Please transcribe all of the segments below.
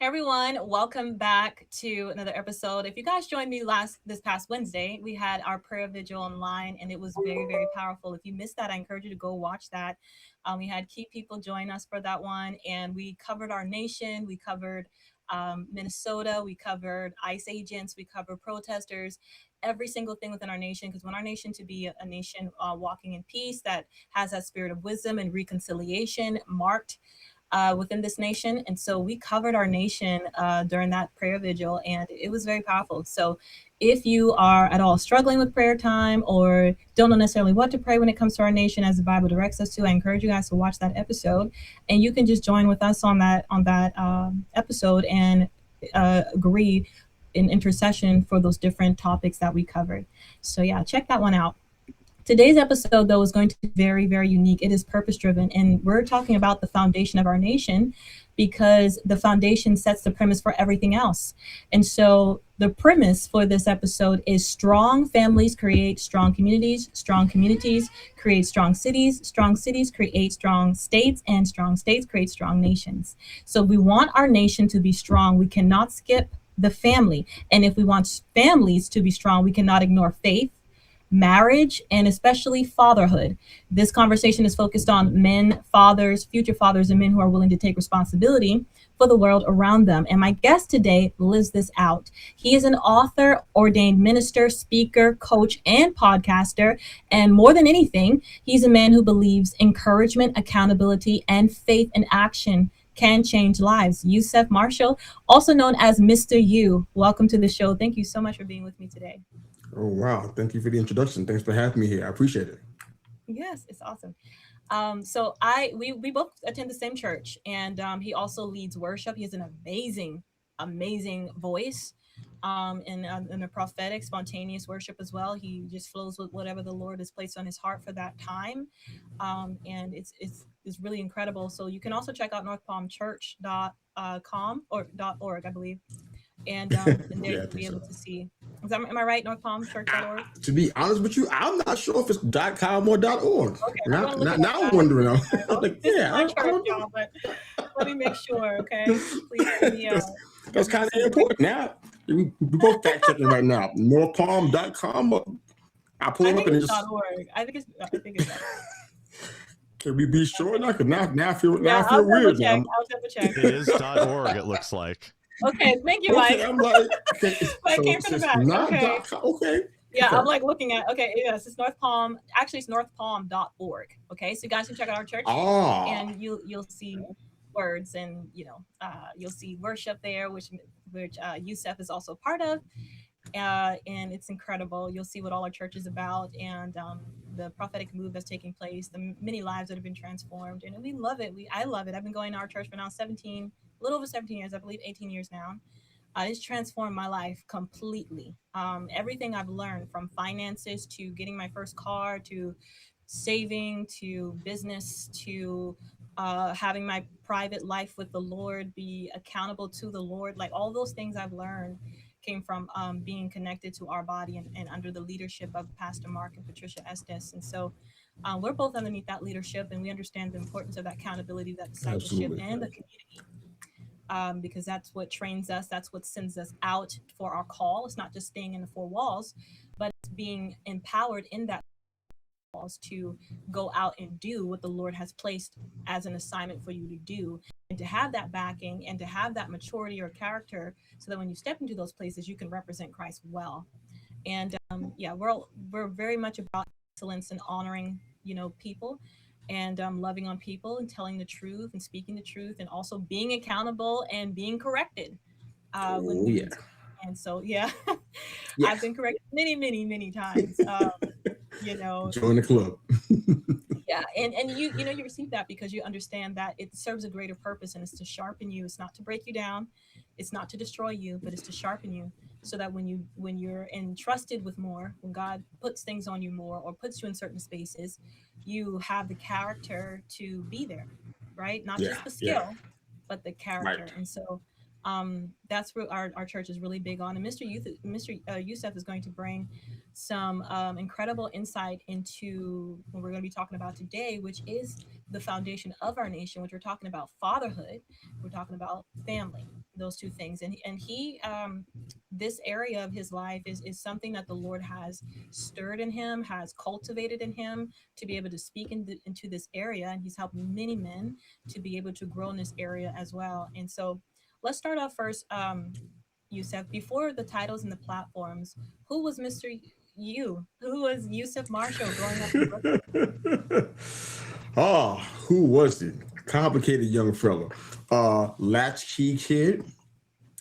Hey everyone, welcome back to another episode. If you guys joined me this past Wednesday, we had our prayer vigil online and it was very, very powerful. If you missed that, I encourage you to go watch that. We had key people join us for that one, and we covered our nation. We covered Minnesota. We covered ICE agents. We covered protesters. Every single thing within our nation, because we want our nation to be a nation walking in peace that has that spirit of wisdom and reconciliation marked within this nation. And so we covered our nation during that prayer vigil, and it was very powerful. So if you are at all struggling with prayer time or don't know necessarily what to pray when it comes to our nation as the Bible directs us to, I encourage you guys to watch that episode, and you can just join with us on that episode and agree in intercession for those different topics that we covered. So yeah, check that one out. Today's episode, though, is going to be very, very unique. It is purpose driven, and we're talking about the foundation of our nation because the foundation sets the premise for everything else. And so, the premise for this episode is strong families create strong communities create strong cities create strong states, and strong states create strong nations. So, we want our nation to be strong. We cannot skip the family. And if we want families to be strong, we cannot ignore faith, marriage, and especially fatherhood. This conversation is focused on men, fathers, future fathers, and men who are willing to take responsibility for the world around them. And my guest today lives this out. He is an author, ordained minister, speaker, coach, and podcaster. And more than anything, he's a man who believes encouragement, accountability, and faith in action can change lives. Yusef Marshall, also known as Mr. Yu. Welcome to the show. Thank you so much for being with me today. Oh, wow. Thank you for the introduction. Thanks for having me here. I appreciate it. Yes, it's awesome. So we both attend the same church, and he also leads worship. He has an amazing voice, in a prophetic, spontaneous worship as well. He just flows with whatever the Lord has placed on his heart for that time, and it's really incredible. So you can also check out northpalmchurch.com or .org, I believe, and there Yeah, I you'll think be able so. to see. Am I right? Northpalmchurch.org. To be honest with you, I'm not sure if it's .com or .org. Okay, I'm Now, gonna look now, it up, now I'm guys. wondering. I'm Well, like, this is yeah, my I church, don't know. y'all, but let me make sure. Okay, please That's give me kind of some grace. important. Now, we both fact checking right now. Northpalm.com. I'll pull I it up think and it's just, .org. I think it's .org. can we be sure Okay. now? Because now I Yeah, I'll feel double weird check. now. I'll double check. It is .org, it looks like. Okay, thank you, Okay, Mike. I'm like, okay, Mike so came it's from the just back. not Okay. .com. Okay, Yeah, okay. I'm like looking at. Okay, yes, it's North Palm. Actually, it's northpalm.org. Okay, so you guys can check out our church, Ah, and you'll see words, and you'll see worship there, which Yusef is also part of, and it's incredible. You'll see what all our church is about, and the prophetic move that's taking place, the many lives that have been transformed, and we love it. I love it. I've been going to our church for now 17, a little over 17 years, I believe 18 years now. It's transformed my life completely. Everything I've learned, from finances to getting my first car to saving to business to having my private life with the Lord, be accountable to the Lord, like all those things I've learned came from being connected to our body, and under the leadership of Pastor Mark and Patricia Estes. And so we're both underneath that leadership, and we understand the importance of that accountability, that discipleship, absolutely. and the community, because that's what trains us. That's what sends us out for our call. It's not just staying in the four walls, but it's being empowered in that walls to go out and do what the Lord has placed as an assignment for you to do, and to have that backing and to have that maturity or character, so that when you step into those places, you can represent Christ well. And yeah, we're very much about excellence and honoring, people, and loving on people and telling the truth and speaking the truth, and also being accountable and being corrected when Oh we yeah, need to. And so yeah, I've yes. been corrected many times. You know, Join the club. yeah, and you receive that because you understand that it serves a greater purpose, and it's to sharpen you. It's not to break you down, it's not to destroy you, but it's to sharpen you, so that when you're entrusted with more, when God puts things on you more or puts you in certain spaces, you have the character to be there, right? Not Yeah, just the yeah, skill, but the right. character. And so that's what our church is really big on. And Mr. Youssef is going to bring some incredible insight into what we're going to be talking about today, which is the foundation of our nation, which we're talking about fatherhood, we're talking about family, those two things. And he this area of his life is something that the Lord has stirred in him, has cultivated in him to be able to speak into this area, and he's helped many men to be able to grow in this area as well. And so let's start off first, Yusuf, before the titles and the platforms, who was Mr. Yu? Who was Yusuf Marshall growing up in Brooklyn? Ah, who was it? Complicated young fella. Latchkey kid.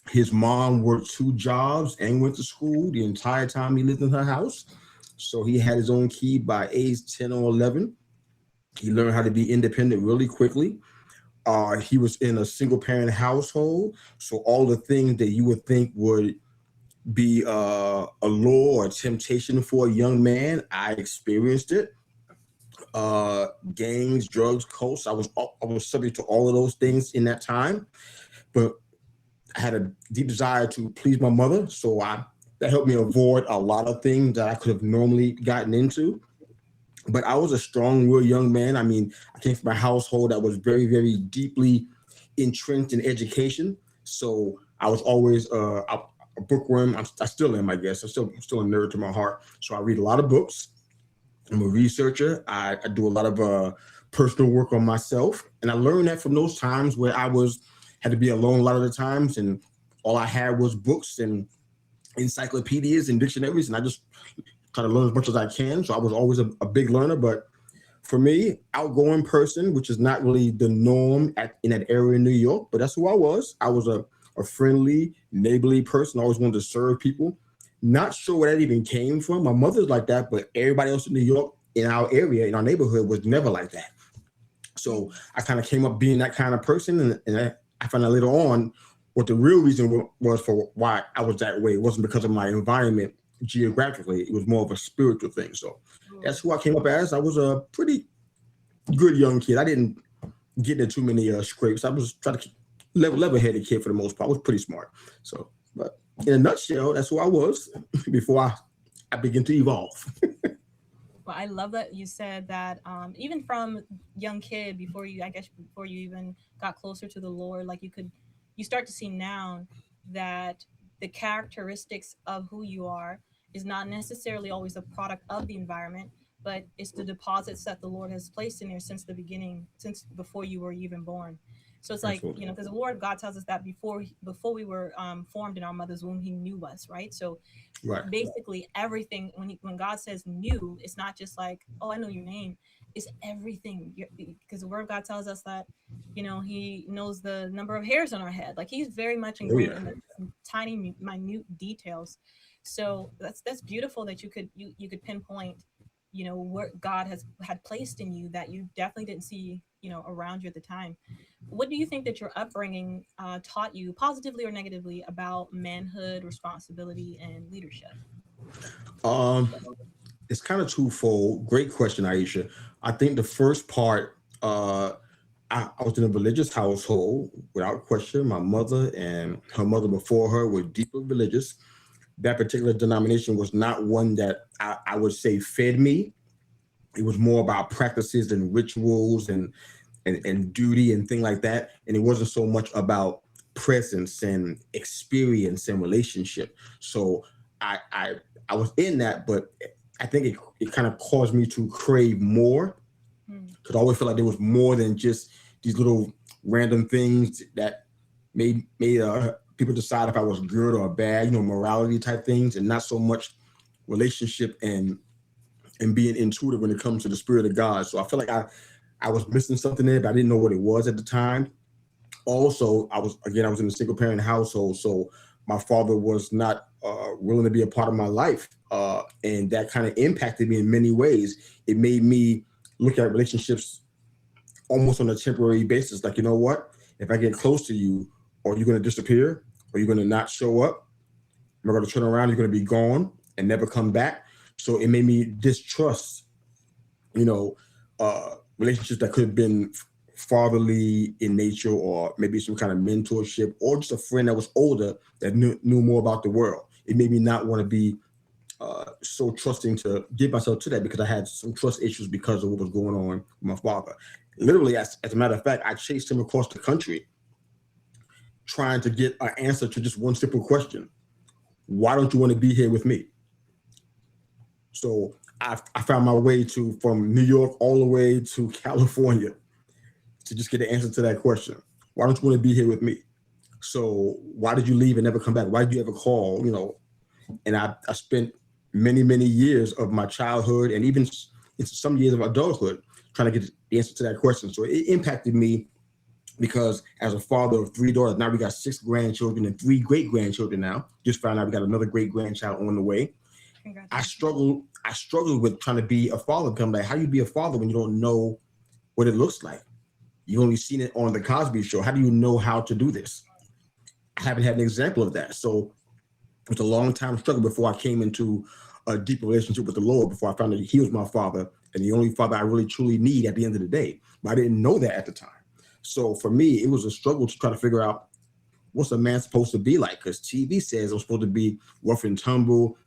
His mom worked 2 jobs and went to school the entire time he lived in her house. So he had his own key by age 10 or 11. He learned how to be independent really quickly. He was in a single parent household. So all the things that you would think would be a law or temptation for a young man, I experienced it. Gangs, drugs, cults. I was subject to all of those things in that time, but I had a deep desire to please my mother, so that helped me avoid a lot of things that I could have normally gotten into. But I was a strong-willed young man. I mean, I came from a household that was very, very deeply entrenched in education, so I was always a bookworm. I still am, I guess. I'm still a nerd to my heart, so I read a lot of books. I'm a researcher. I do a lot of personal work on myself, and I learned that from those times where had to be alone a lot of the times, and all I had was books and encyclopedias and dictionaries, and I just try to learn as much as I can. So I was always a big learner. But for me, outgoing person, which is not really the norm in that area in New York, but that's who I was. I was a friendly, neighborly person. I always wanted to serve people. Not sure where that even came from. My mother's like that, but everybody else in New York, in our area, in our neighborhood, was never like that. So I kind of came up being that kind of person, and I found out later on what the real reason was for why I was that way. It wasn't because of my environment geographically. It was more of a spiritual thing. So that's who I came up as. I was a pretty good young kid. I didn't get into too many scrapes. I was trying to keep level-headed kid for the most part. I was pretty smart. So, but in a nutshell, that's who I was before I began to evolve. Well, I love that you said that even from young kid, before you even got closer to the Lord, like you start to see now that the characteristics of who you are is not necessarily always a product of the environment, but it's the deposits that the Lord has placed in there since the beginning, since before you were even born. So it's like, Absolutely. because the Word of God tells us that before we were formed in our mother's womb, He knew us, right? So Right. basically everything, when God says new, it's not just like, oh, I know your name. It's everything, because the Word of God tells us that He knows the number of hairs on our head. Like He's very much Oh ingrained yeah. in the tiny minute details. So that's beautiful that you could pinpoint what God had placed in you that you definitely didn't see around you at the time. What do you think that your upbringing taught you, positively or negatively, about manhood, responsibility, and leadership? Um, it's kind of twofold. Great question, Iesha. I think the first part, I was in a religious household without question. My mother and her mother before her were deeply religious. That particular denomination was not one that I would say fed me. It was more about practices and rituals and duty and things like that. And it wasn't so much about presence and experience and relationship. So I I, I was in that, but I think it kind of caused me to crave more Hmm. because I always felt like there was more than just these little random things that made people decide if I was good or bad, morality type things, and not so much relationship and being intuitive when it comes to the spirit of God. So I feel like I was missing something there, but I didn't know what it was at the time. Also, I was in a single parent household, so my father was not willing to be a part of my life, and that kind of impacted me in many ways. It made me look at relationships almost on a temporary basis. Like, you know what? If I get close to you, are you going to disappear? Are you going to not show up? Am I going to turn around? You're going to be gone and never come back. So it made me distrust, you know, relationships that could have been fatherly in nature, or maybe some kind of mentorship, or just a friend that was older that knew more about the world. It made me not want to be so trusting to give myself to that, because I had some trust issues because of what was going on with my father. Literally, as a matter of fact, I chased him across the country trying to get an answer to just one simple question. Why don't you want to be here with me? So I found my way from New York all the way to California to just get the answer to that question. Why don't you want to be here with me? So why did you leave and never come back? Why did you ever call? And I spent many, many years of my childhood and even into some years of adulthood trying to get the answer to that question. So it impacted me because as a father of 3 daughters, now we got 6 grandchildren and 3 great-grandchildren now. Just found out we got another great-grandchild on the way. I struggled with trying to be a father. Because I'm like, how do you be a father when you don't know what it looks like? You only seen it on the Cosby Show. How do you know how to do this? I haven't had an example of that. So it was a long time struggle before I came into a deep relationship with the Lord, before I found that he was my father and the only father I really truly need at the end of the day. But I didn't know that at the time. So for me, it was a struggle to try to figure out what's a man supposed to be like, because TV says I'm supposed to be rough and tumble.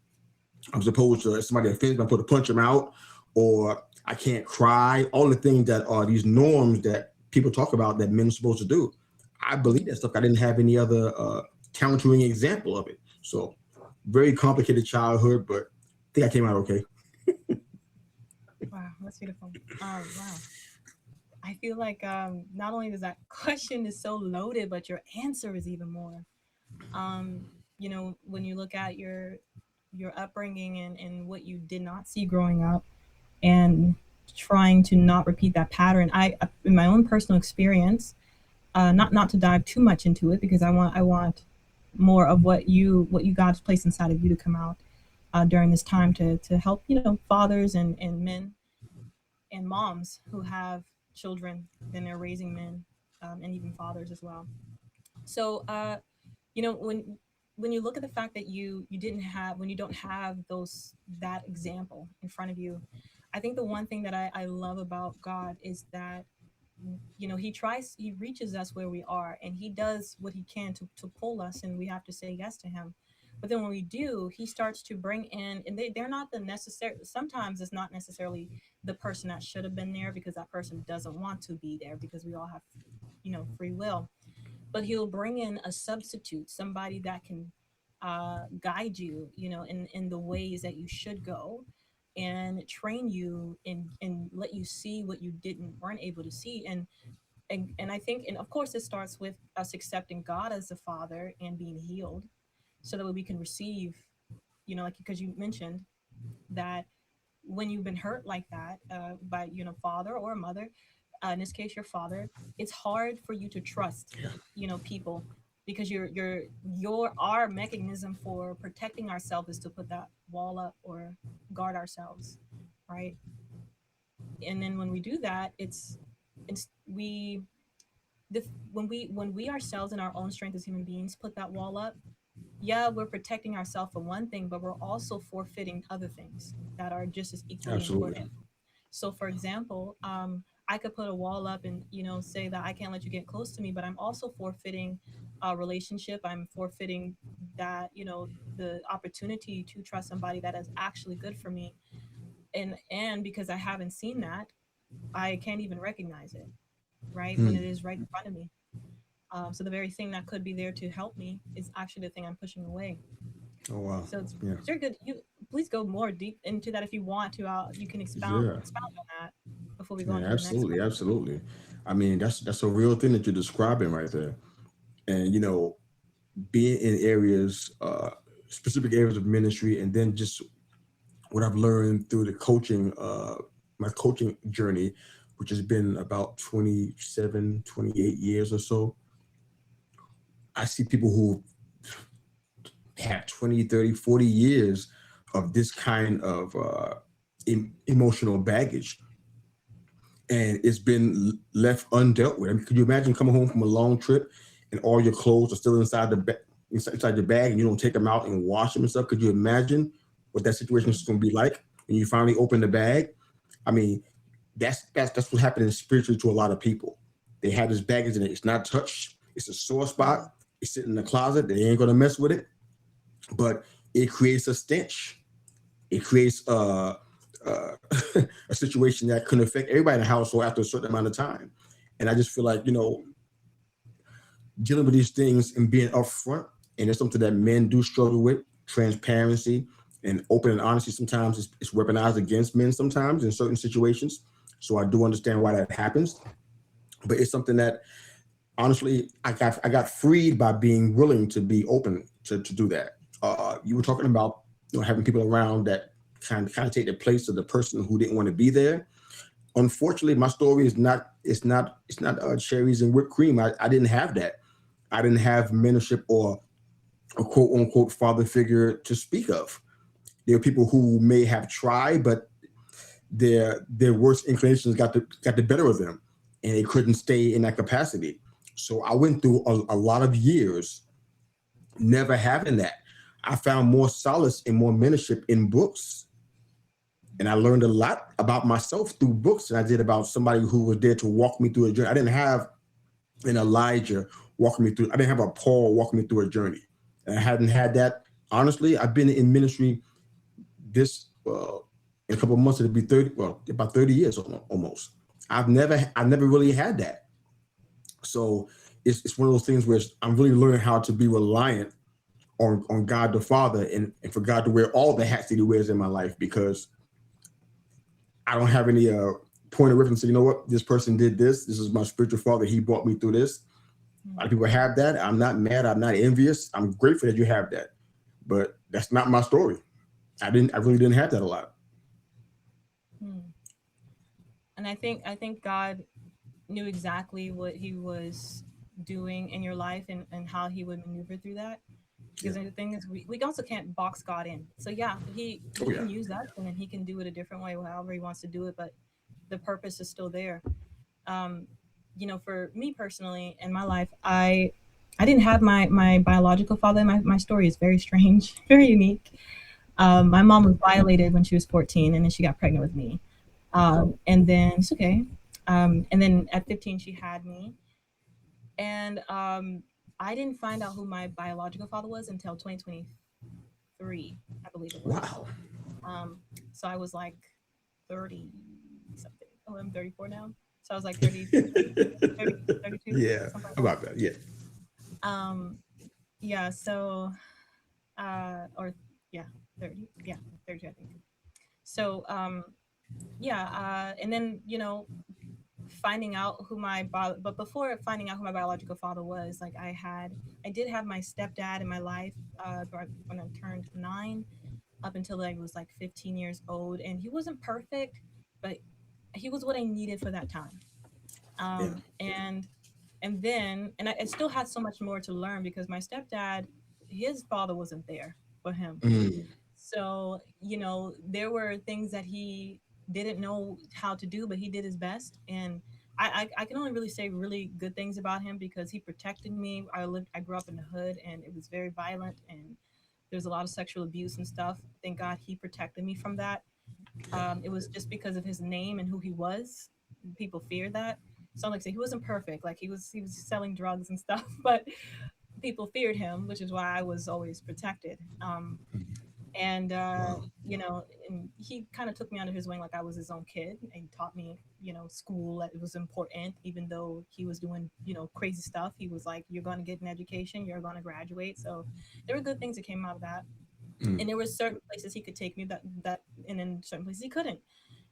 I'm supposed to, if somebody offends me, I'm supposed to punch them out, or I can't cry. All the things that are these norms that people talk about that men are supposed to do. I believe that stuff. I didn't have any other countering example of it. So very complicated childhood, but I think I came out okay. Wow, that's beautiful. Wow. I feel like not only does that question is so loaded, but your answer is even more. When you look at your upbringing and what you did not see growing up, and trying to not repeat that pattern. In my own personal experience, not to dive too much into it, because I want more of what God's placed inside of you to come out during this time to help fathers and men and moms who have children and they're raising men, and even fathers as well. So when you look at the fact that you don't have that example in front of you, I think the one thing that I love about God is that he reaches us where we are, and he does what he can to pull us, and we have to say yes to him. But then when we do, he starts to bring in, and they're not the necessary, sometimes it's not necessarily the person that should have been there, because that person doesn't want to be there, because we all have free will. But he'll bring in a substitute, somebody that can guide you, in the ways that you should go, and train you and let you see what you weren't able to see. And I think, and of course, it starts with us accepting God as a father and being healed, so that way we can receive, like, because you mentioned that when you've been hurt like that by father or mother, in this case your father, it's hard for you to trust people, because our mechanism for protecting ourselves is to put that wall up or guard ourselves, right? And then when we do that, it's we when we ourselves in our own strength as human beings put that wall up, yeah, we're protecting ourselves for one thing, but we're also forfeiting other things that are just as equally Absolutely. important. So, for example, I could put a wall up and say that I can't let you get close to me, but I'm also forfeiting a relationship. I'm forfeiting that the opportunity to trust somebody that is actually good for me, and because I haven't seen that, I can't even recognize it, right, when it is right in front of me. So the very thing that could be there to help me is actually the thing I'm pushing away. Oh wow. So it's Yeah. very good. You please go more deep into that if you want to. You can expound Yeah. on that before we go Yeah, on to the next absolutely, one. absolutely. I mean, that's a real thing that you're describing right there. And being in areas, specific areas of ministry, and then just what I've learned through the coaching, my coaching journey, which has been about 27, 28 years or so. I see people who have 20, 30, 40 years of this kind of emotional baggage, and it's been left undealt with. I mean, could you imagine coming home from a long trip and all your clothes are still inside inside your bag, and you don't take them out and wash them and stuff? Could you imagine what that situation is going to be like when you finally open the bag? I mean, that's what happened spiritually to a lot of people. They have this baggage in it. It's not touched. It's a sore spot. It's sitting in the closet. They ain't going to mess with it. But it creates a stench. It creates a situation that can affect everybody in the household after a certain amount of time. And I just feel like, dealing with these things and being upfront, and it's something that men do struggle with. Transparency and open and honesty sometimes is weaponized against men sometimes in certain situations. So I do understand why that happens, but it's something that honestly I got freed by being willing to be open to do that. You were talking about having people around that kind of take the place of the person who didn't want to be there. Unfortunately, my story is not cherries and whipped cream. I didn't have that. I didn't have mentorship or a quote unquote father figure to speak of. There are people who may have tried, but their worst inclinations got the better of them, and they couldn't stay in that capacity. So I went through a lot of years never having that. I found more solace and more mentorship in books, and I learned a lot about myself through books than I did about somebody who was there to walk me through a journey. I didn't have an Elijah walking me through. I didn't have a Paul walking me through a journey. And I hadn't had that. Honestly, I've been in ministry this in a couple of months. It'll be 30, well, about 30 years almost. I've never really had that. So it's one of those things where I'm really learning how to be reliant on God the Father and for God to wear all the hats that He wears in my life, because I don't have any point of reference. You know what? This person did this. This is my spiritual father. He brought me through this. A lot of people have that. I'm not mad. I'm not envious. I'm grateful that you have that. But that's not my story. I really didn't have that a lot. And I think God knew exactly what He was doing in your life and how He would maneuver through that. Because the thing is, we also can't box God in. So yeah, he can use that, and then He can do it a different way, however He wants to do it. But the purpose is still there. For me personally in my life, I didn't have my biological father. My story is very strange, very unique. My mom was violated when she was 14, and then she got pregnant with me. And then it's okay. And then at 15, she had me. And I didn't find out who my biological father was until 2023, I believe it was. Wow. So I was like 30 something. Oh, I'm 34 now. So I was like 30, 32. Yeah, like about that. Yeah. Yeah. So, or yeah, 30. Yeah, 32, I think. So, and then finding out but before finding out who my biological father was, like I did have my stepdad in my life when I turned 9 up until I was like 15 years old, and he wasn't perfect, but he was what I needed for that time. And then I still had so much more to learn, because my stepdad, his father wasn't there for him. So there were things that he didn't know how to do, but he did his best. And I can only really say really good things about him, because he protected me. I grew up in the hood, and it was very violent, and there's a lot of sexual abuse and stuff. Thank God he protected me from that. It was just because of his name and who he was. People feared that. So like I say, he wasn't perfect. Like he was selling drugs and stuff, but people feared him, which is why I was always protected. And and he kind of took me under his wing like I was his own kid, and taught me school, that it was important. Even though he was doing crazy stuff, he was like, you're going to get an education, you're going to graduate. So there were good things that came out of that. And there were certain places he could take me that and then certain places he couldn't.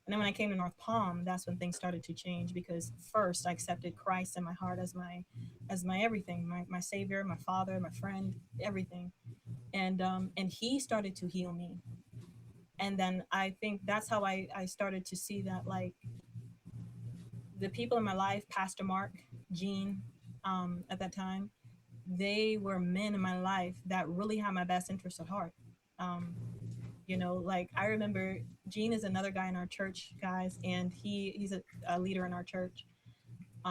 And then when I came to North Palm, that's when things started to change, because first I accepted Christ in my heart as my everything, my savior, my father, my friend, everything. And he started to heal me. And then I think that's how I started to see that, like, the people in my life, Pastor Mark, Gene, at that time, they were men in my life that really had my best interest at heart. Like I remember Gene is another guy in our church, guys, and he's a leader in our church.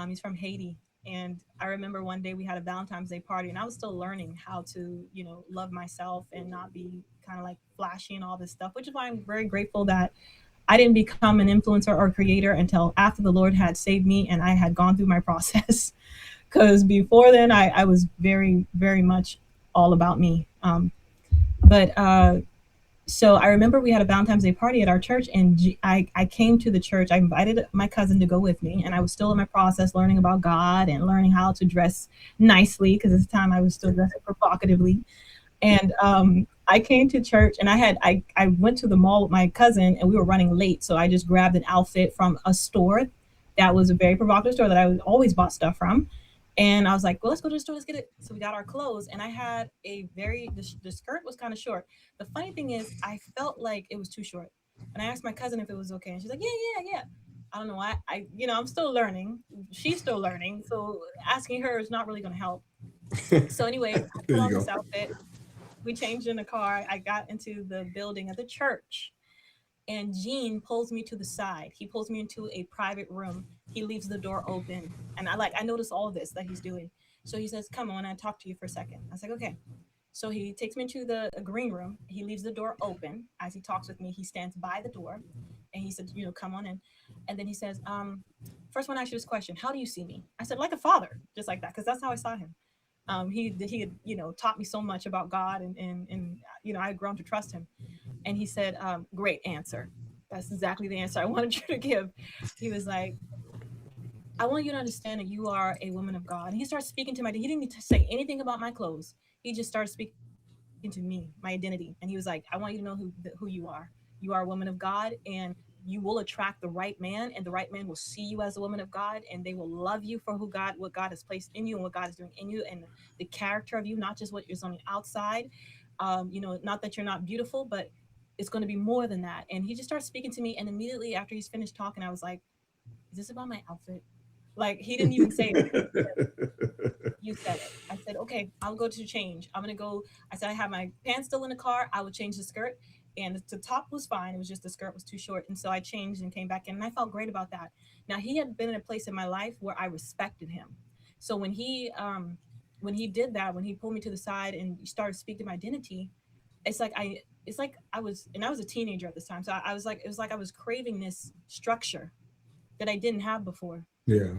He's from Haiti. And I remember one day we had a Valentine's Day party, and I was still learning how to, love myself and not be kind of like flashy and all this stuff, which is why I'm very grateful that I didn't become an influencer or creator until after the Lord had saved me and I had gone through my process. Because before then, I was very, very much all about me. But So I remember we had a Valentine's Day party at our church, and I came to the church. I invited my cousin to go with me, and I was still in my process learning about God and learning how to dress nicely, because at this time I was still dressing provocatively. And I came to church, and I went to the mall with my cousin, and we were running late, so I just grabbed an outfit from a store that was a very provocative store that I would always bought stuff from. And I was like, well, let's go to the store, let's get it. So we got our clothes, and I had the skirt was kind of short. The funny thing is, I felt like it was too short. And I asked my cousin if it was okay, and she's like, yeah. I don't know why. I'm still learning. She's still learning. So asking her is not really going to help. So anyway, I There put you on this go. outfit. We changed in the car. I got into the building of the church, and Gene pulls me to the side. He pulls me into a private room. He leaves the door open, and I notice all this that he's doing. So he says, "Come on, I talk to you for a second." I was like, "Okay." So he takes me into the green room. He leaves the door open. As he talks with me, he stands by the door, and he said, "Come on in." And then he says, "First, I want to ask you this question: How do you see me?" I said, "Like a father, just like that, because that's how I saw him." He had taught me so much about God, and I had grown to trust him. And he said, "Great answer. That's exactly the answer I wanted you to give." He was like, "I want you to understand that you are a woman of God." And he started speaking to my. He didn't need to say anything about my clothes. He just started speaking to me, my identity, and he was like, "I want you to know who you are. You are a woman of God, and you will attract the right man, and the right man will see you as a woman of God, and they will love you for what God has placed in you, and what God is doing in you, and the character of you, not just what is on the outside. Not that you're not beautiful, but it's going to be more than that." And he just started speaking to me, and immediately after he's finished talking, I was like, "Is this about my outfit?" Like, he didn't even say it. "You said it." I said, "Okay, I'll go to change. I'm gonna go." I said, "I have my pants still in the car. I would change the skirt." And the top was fine. It was just the skirt was too short. And so I changed and came back in, and I felt great about that. Now, he had been in a place in my life where I respected him. So when he did that, when he pulled me to the side and started speaking my identity, it's like I was a teenager at this time. So I was like, it was like I was craving this structure that I didn't have before. Yeah.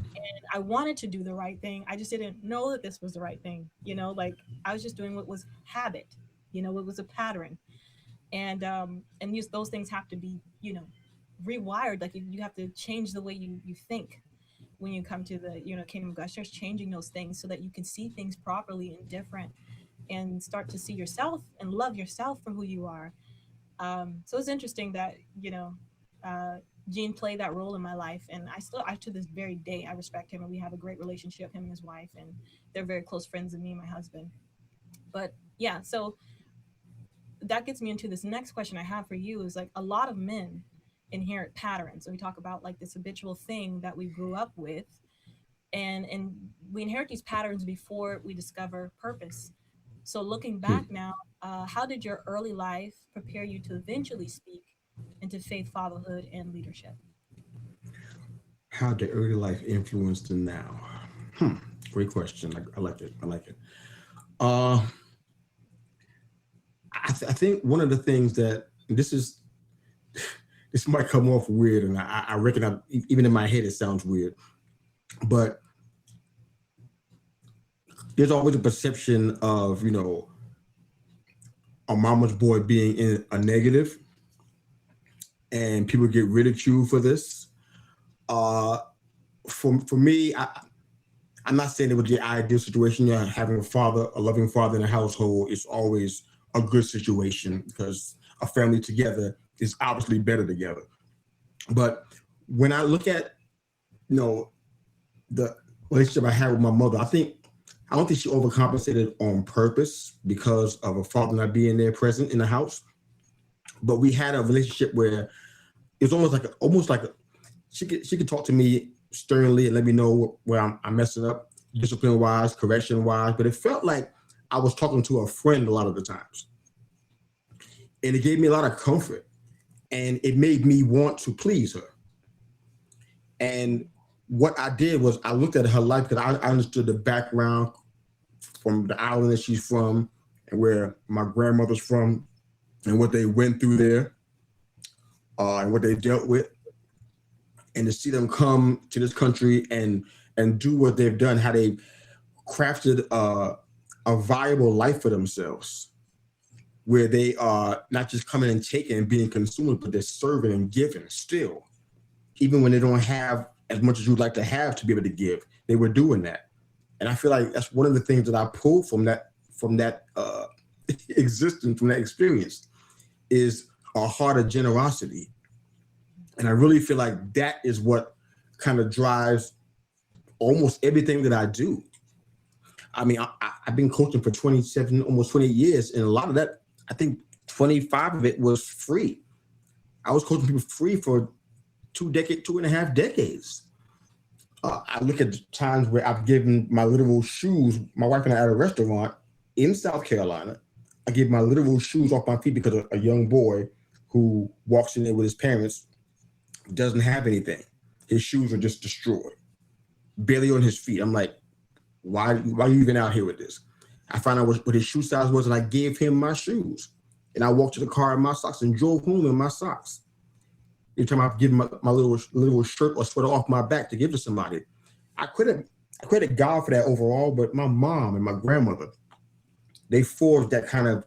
I wanted to do the right thing. I just didn't know that this was the right thing. Like, I was just doing what was habit. It was a pattern. And those things have to be, rewired. Like, you have to change the way you think when you come to the, kingdom of God. Starts changing those things so that you can see things properly and different, and start to see yourself and love yourself for who you are. So it's interesting that, uh, Gene played that role in my life, and to this very day, I respect him, and we have a great relationship, him and his wife, and they're very close friends of me and my husband. But yeah, so that gets me into this next question I have for you. Is like, a lot of men inherit patterns, and we talk about like this habitual thing that we grew up with, and we inherit these patterns before we discover purpose. So looking Hmm. back now, how did your early life prepare you to eventually speak into faith, fatherhood, and leadership? How did early life influence the now? Hmm. Great question. I like it. I like it. Uh, I think one of the things that this might come off weird, and I reckon even in my head it sounds weird, but there's always a perception of a mama's boy being in a negative, and people get ridiculed for this. Uh, for me, I'm not saying it was the ideal situation. Having a loving father in a household is always a good situation because a family together is obviously better together. But when I look at you know the relationship I had with my mother, I don't think she overcompensated on purpose because of a father not being there present in the house. But we had a relationship where it was almost like she could talk to me sternly and let me know where I'm messing up, discipline wise, correction wise. But it felt like I was talking to a friend a lot of the times, and it gave me a lot of comfort, and it made me want to please her. And what I did was I looked at her life because I understood the background from the island that she's from and where my grandmother's from and what they went through there and what they dealt with, and to see them come to this country and do what they've done, how they crafted a viable life for themselves where they are not just coming and taking and being consumed, but they're serving and giving still. Even when they don't have as much as you'd like to have to be able to give, they were doing that. And I feel like that's one of the things that I pulled from that existence, from that experience, is a heart of generosity. And I really feel like that is what kind of drives almost everything that I do. I mean, I've been coaching for 27, almost 28 years. And a lot of that, I think 25 of it was free. I was coaching people free for 2.5 decades. I look at the times where I've given my literal shoes. My wife and I at a restaurant in South Carolina. I give my literal shoes off my feet because a young boy who walks in there with his parents doesn't have anything. His shoes are just destroyed, barely on his feet. I'm like, why are you even out here with this? I found out what his shoe size was, and I gave him my shoes. And I walked to the car in my socks and drove home in my socks. Every time I've given my little shirt or sweater off my back to give to somebody. I credit God for that overall, but my mom and my grandmother, they forged that kind of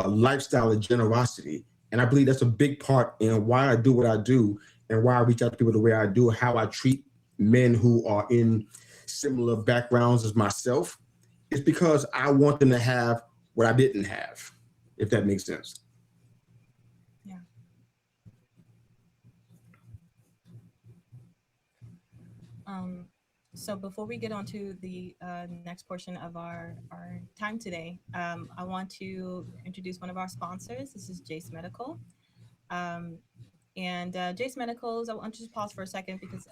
lifestyle of generosity. And I believe that's a big part in why I do what I do and why I reach out to people the way I do, how I treat men who are in similar backgrounds as myself. It's because I want them to have what I didn't have, if that makes sense. Yeah. So before we get on to the next portion of our time today, I want to introduce one of our sponsors. This is Jace Medical. And Jace Medicals, I want to just pause for a second because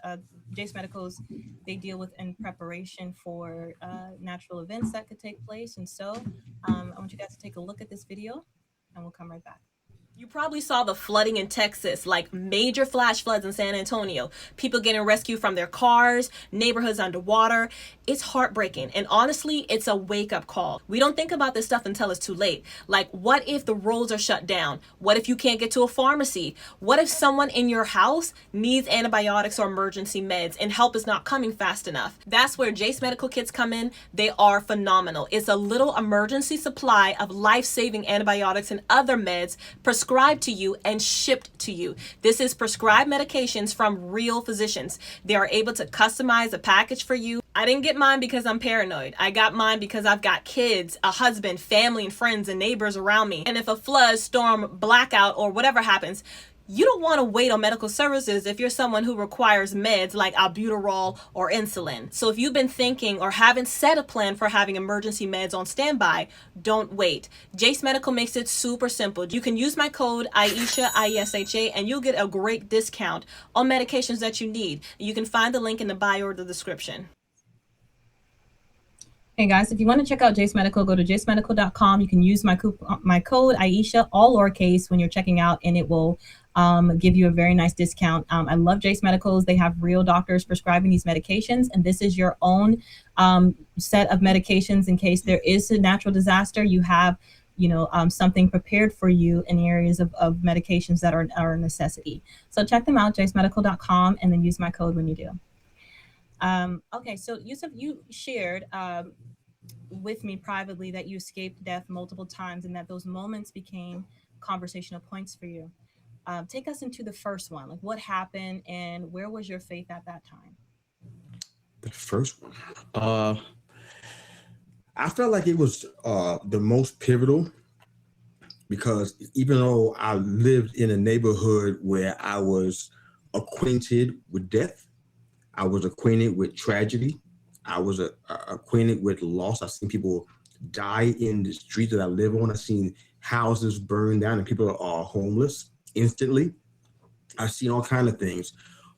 Jace Medicals, they deal with in preparation for natural events that could take place. And so I want you guys to take a look at this video and we'll come right back. You probably saw the flooding in Texas, like major flash floods in San Antonio, people getting rescued from their cars, neighborhoods underwater. It's heartbreaking. And honestly, it's a wake-up call. We don't think about this stuff until it's too late. Like, what if the roads are shut down? What if you can't get to a pharmacy? What if someone in your house needs antibiotics or emergency meds and help is not coming fast enough? That's where Jace Medical Kits come in. They are phenomenal. It's a little emergency supply of life-saving antibiotics and other meds prescribed to you and shipped to you. This is prescribed medications from real physicians. They are able to customize a package for you. I didn't get mine because I'm paranoid. I got mine because I've got kids, a husband, family, and friends and neighbors around me. And if a flood, storm, blackout, or whatever happens, you don't want to wait on medical services if you're someone who requires meds like albuterol or insulin. So if you've been thinking or haven't set a plan for having emergency meds on standby, don't wait. Jace Medical makes it super simple. You can use my code Iesha, Iesha, and you'll get a great discount on medications that you need. You can find the link in the bio or the description. Hey guys, if you want to check out Jace Medical, go to jacemedical.com. You can use my code Iesha, all lowercase, when you're checking out, and it will give you a very nice discount. I love Jace Medicals. They have real doctors prescribing these medications, and this is your own set of medications in case there is a natural disaster. You have, something prepared for you in areas of medications that are a necessity. So check them out, jacemedical.com, and then use my code when you do. Okay, so Yusuf, you shared with me privately that you escaped death multiple times and that those moments became conversational points for you. Take us into the first one. Like, what happened and where was your faith at that time? The first one, I felt like it was the most pivotal because even though I lived in a neighborhood where I was acquainted with death, I was acquainted with tragedy, I was acquainted with loss. I've seen people die in the street that I live on. I've seen houses burn down and people are homeless instantly. I've seen all kinds of things.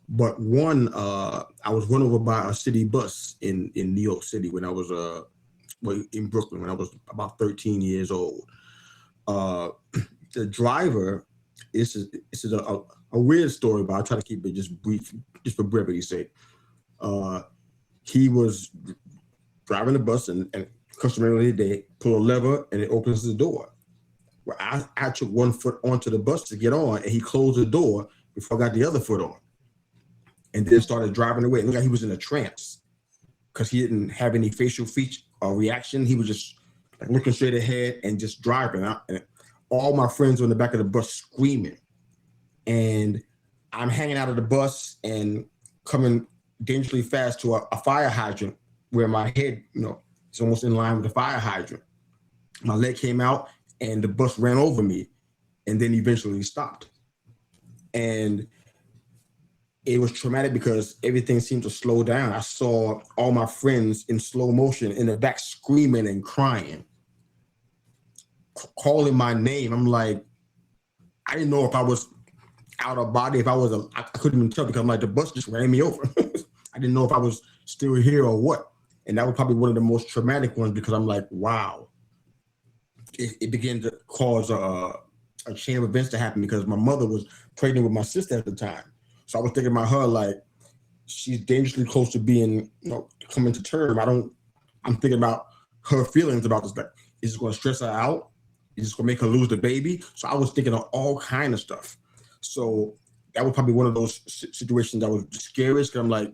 But one, I was run over by a city bus in New York City when I was in Brooklyn when I was about 13 years old. The driver, this is a weird story, but I'll try to keep it just brief, just for brevity's sake. He was driving the bus and customarily they pull a lever and it opens the door. Well, I took one foot onto the bus to get on and he closed the door before I got the other foot on. And then started driving away. It looked like he was in a trance because he didn't have any facial feature or reaction. He was just like looking straight ahead and just driving. And all my friends were in the back of the bus screaming. And I'm hanging out of the bus and coming dangerously fast to a fire hydrant where my head, is almost in line with the fire hydrant. My leg came out and the bus ran over me and then eventually stopped. And it was traumatic because everything seemed to slow down. I saw all my friends in slow motion in the back screaming and crying, calling my name. I'm like, I didn't know if I was out of body, if I was, I couldn't even tell because I'm like, the bus just ran me over. I didn't know if I was still here or what. And that was probably one of the most traumatic ones because I'm like, wow. It began to cause a chain of events to happen because my mother was pregnant with my sister at the time. So I was thinking about her like she's dangerously close to being, coming to term. I'm thinking about her feelings about this. Like, is it going to stress her out? Is it going to make her lose the baby? So I was thinking of all kind of stuff. So that was probably one of those situations that was the scariest. Cause I'm like,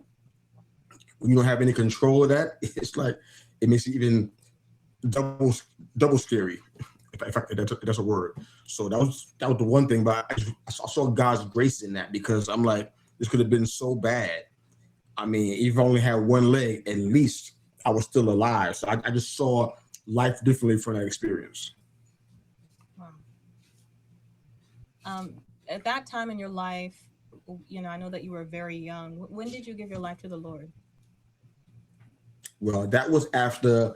when you don't have any control of that, it's like, it makes it even double scary. If that's a word. So that was the one thing, but I saw God's grace in that because I'm like, this could have been so bad. I mean, if I only had one leg, at least I was still alive. So I just saw life differently from that experience. Wow. At that time in your life, I know that you were very young. When did you give your life to the Lord? Well, that was after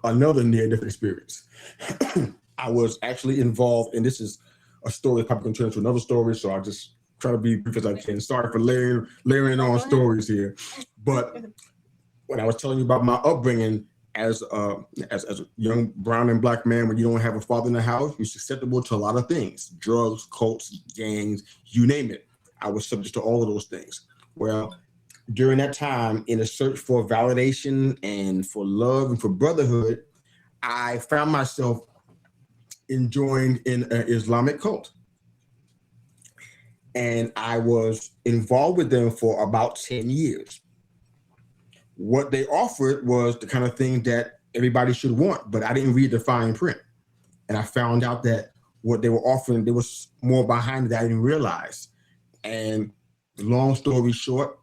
another near-death experience. I was actually involved, and this is a story that's probably going to turn into another story, so I'll just try to be brief as I can. Sorry for layering on stories here. But when I was telling you about my upbringing as a young brown and black man, when you don't have a father in the house, you're susceptible to a lot of things: drugs, cults, gangs, you name it. I was subject to all of those things. Well, during that time, in a search for validation and for love and for brotherhood, I found myself joined in an Islamic cult. And I was involved with them for about 10 years. What they offered was the kind of thing that everybody should want, but I didn't read the fine print. And I found out that what they were offering, there was more behind it that I didn't realize. And long story short,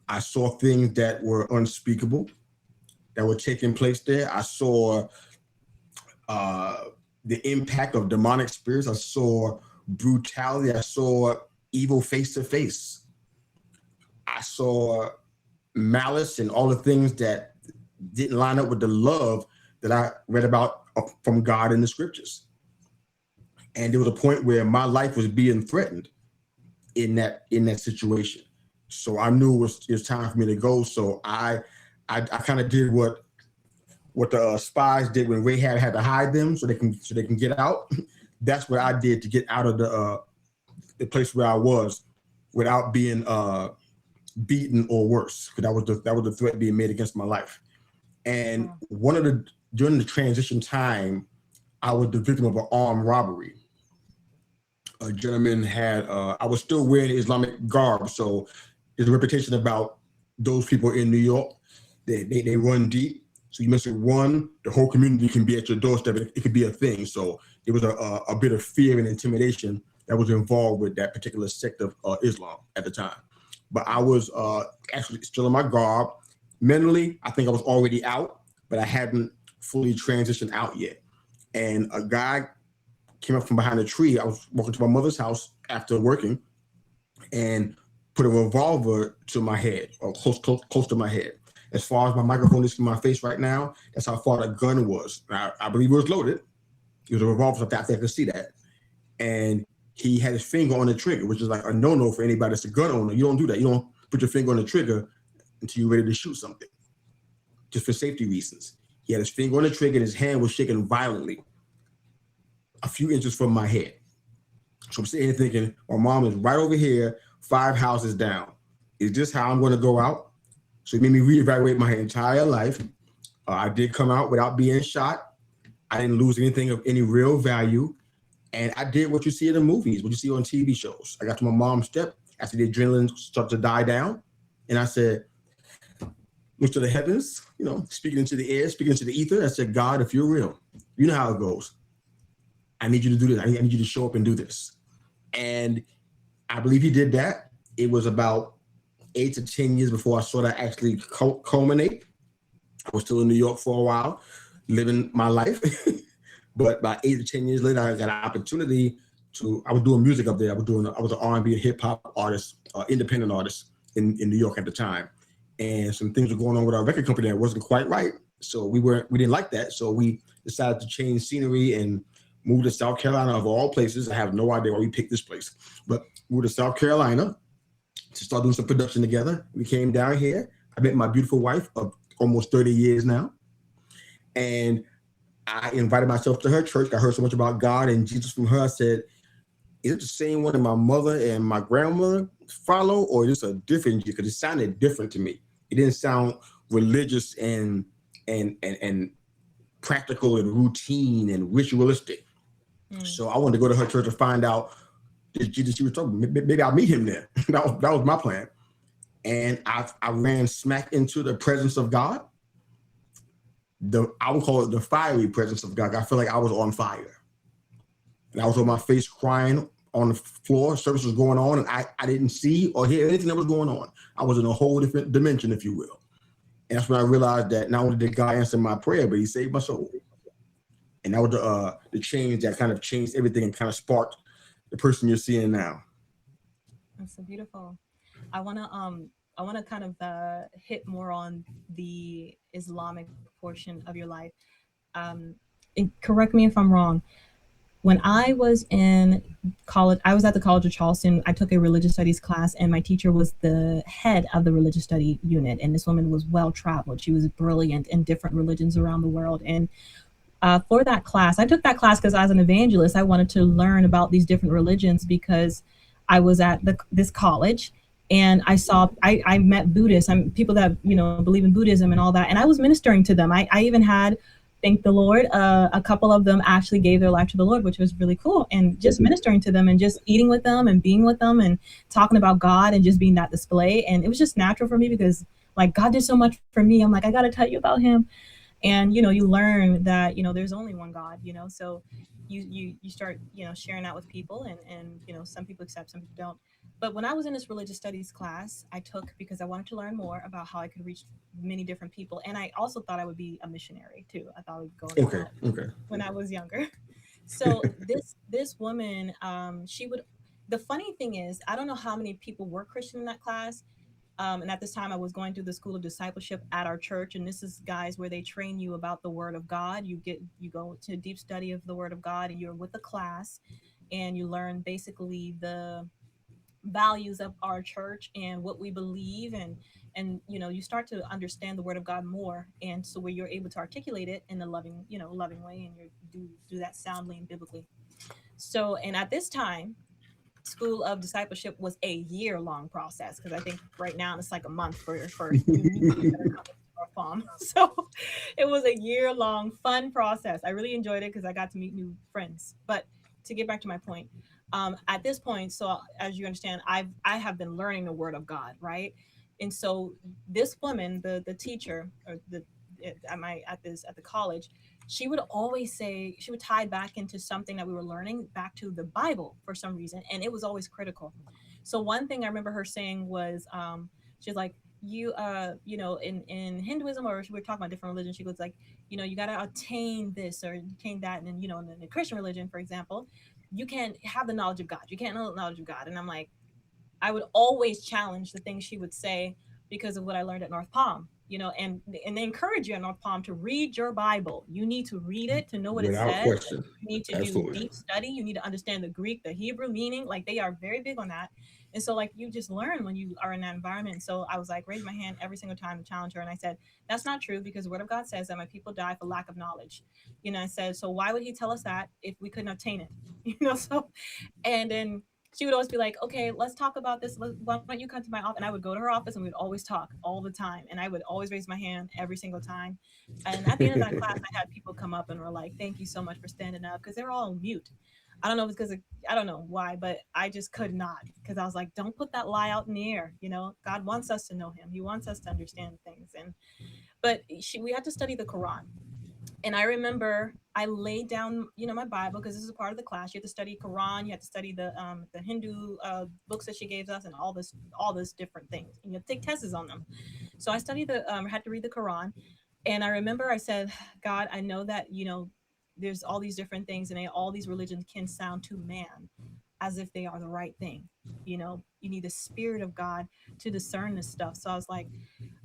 I saw things that were unspeakable that were taking place there. I saw the impact of demonic spirits. I saw brutality. I saw evil face to face. I saw malice and all the things that didn't line up with the love that I read about from God in the scriptures. And there was a point where my life was being threatened in that situation. So I knew it was time for me to go. So I kind of did what the spies did when Rahab had to hide them so they can get out. That's what I did to get out of the place where I was without being beaten or worse. Because that was the threat being made against my life. And during the transition time, I was the victim of an armed robbery. A gentleman had I was still wearing Islamic garb, so there's a reputation about those people in New York. They run deep. So you miss it one, the whole community can be at your doorstep. It could be a thing. So it was a bit of fear and intimidation that was involved with that particular sect of Islam at the time. But I was actually still in my garb. Mentally, I think I was already out, but I hadn't fully transitioned out yet. And a guy came up from behind a tree. I was walking to my mother's house after working and put a revolver to my head, or close to my head. As far as my microphone is in my face right now, that's how far the gun was. I believe it was loaded. It was a revolver, so I think I could see that. And he had his finger on the trigger, which is like a no-no for anybody that's a gun owner. You don't do that. You don't put your finger on the trigger until you're ready to shoot something, just for safety reasons. He had his finger on the trigger and his hand was shaking violently a few inches from my head. So I'm sitting here thinking, my mom is right over here, 5 houses down. Is this how I'm going to go out? So it made me reevaluate my entire life. I did come out without being shot. I didn't lose anything of any real value. And I did what you see in the movies, what you see on TV shows. I got to my mom's step after the adrenaline started to die down. And I said, look to the heavens, speaking into the air, speaking into the ether. I said, God, if you're real, you know how it goes. I need you to do this. I need you to show up and do this. And I believe he did that. It was about 8 to 10 years before I saw that actually culminate. I was still in New York for a while, living my life. But about 8 to 10 years later, I got an opportunity to, I was doing music up there. I was an R&B and hip hop artist, independent artist in New York at the time. And some things were going on with our record company that wasn't quite right. So we didn't like that. So we decided to change scenery and move to South Carolina, of all places. I have no idea why we picked this place, but moved to South Carolina to start doing some production together. We came down here. I met my beautiful wife of almost 30 years now. And I invited myself to her church. I heard so much about God and Jesus from her. I said, is it the same one that my mother and my grandmother follow, or is this a different? Because it sounded different to me. It didn't sound religious and practical and routine and ritualistic. So I wanted to go to her church to find out this Jesus she was talking about. Maybe I'll meet him there. that was my plan. And I ran smack into the presence of God. I would call it the fiery presence of God. I feel like I was on fire. And I was on my face crying on the floor. Service was going on, and I didn't see or hear anything that was going on. I was in a whole different dimension, if you will. And that's when I realized that not only did God answer my prayer, but he saved my soul. And that was the change that kind of changed everything and kind of sparked the person you're seeing now. That's so beautiful. I want to kind of hit more on the Islamic portion of your life. And correct me if I'm wrong. When I was in college, I was at the College of Charleston. I took a religious studies class, and my teacher was the head of the religious study unit. And this woman was well traveled. She was brilliant in different religions around the world. And for that class, I took that class because as an evangelist, I wanted to learn about these different religions because I was at this college and I met Buddhists, people that, believe in Buddhism and all that. And I was ministering to them. I even had, thank the Lord, a couple of them actually gave their life to the Lord, which was really cool. And just ministering to them and just eating with them and being with them and talking about God and just being that display. And it was just natural for me because like God did so much for me. I'm like, I got to tell you about him. And, you learn that, there's only one God, so you start, sharing that with people and, some people accept, some people don't. But when I was in this religious studies class, I took because I wanted to learn more about how I could reach many different people. And I also thought I would be a missionary too. I thought I would go Okay. When I was younger. So this woman, the funny thing is, I don't know how many people were Christian in that class. And at this time, I was going through the school of discipleship at our church. And this is, guys, where they train you about the word of God. You go to a deep study of the word of God, and you're with the class and you learn basically the values of our church and what we believe. And, you start to understand the word of God more. And so where you're able to articulate it in a loving way, and you do that soundly and biblically. So, and at this time, school of discipleship was a year-long process because I think right now it's like a month for new farm. So it was a year-long fun process. I really enjoyed it because I got to meet new friends. But to get back to my point, at this point, so as you understand, I have been learning the Word of God, right? And so this woman, the teacher, or at the college, she would always say, she would tie back into something that we were learning back to the Bible for some reason. And it was always critical. So one thing I remember her saying was, she's like, in Hinduism, or we were talking about different religions, she was like, you got to attain this or attain that. And then, in the Christian religion, for example, you can't have the knowledge of God. You can't know the knowledge of God. And I'm like, I would always challenge the things she would say because of what I learned at North Palm, and they encourage you at North Palm to read your Bible. You need to read it to know what Without it says. question. You need to Absolutely. do deep study. You need to understand the Greek, the Hebrew meaning. Like they are very big on that. And so like you just learn when you are in that environment. So I was like, raise my hand every single time to challenge her. And I said, that's not true because the word of God says that my people die for lack of knowledge. I said, so why would he tell us that if we couldn't obtain it? So, and then she would always be like, okay, let's talk about this. Why don't you come to my office? And I would go to her office and we'd always talk all the time. And I would always raise my hand every single time. And at the end of that class, I had people come up and were like, thank you so much for standing up, because they were all on mute. I don't know if it's because I don't know why, but I just could not, because I was like, don't put that lie out in the air. God wants us to know him. He wants us to understand things. But we had to study the Quran. And I remember I laid down, my Bible, because this is a part of the class. You have to study Quran, you have to study the Hindu books that she gave us, and all this different things. And you have to take tests on them. So I studied had to read the Quran, and I remember I said, God, I know that there's all these different things, and all these religions can sound to man as if they are the right thing. You need the Spirit of God to discern this stuff. So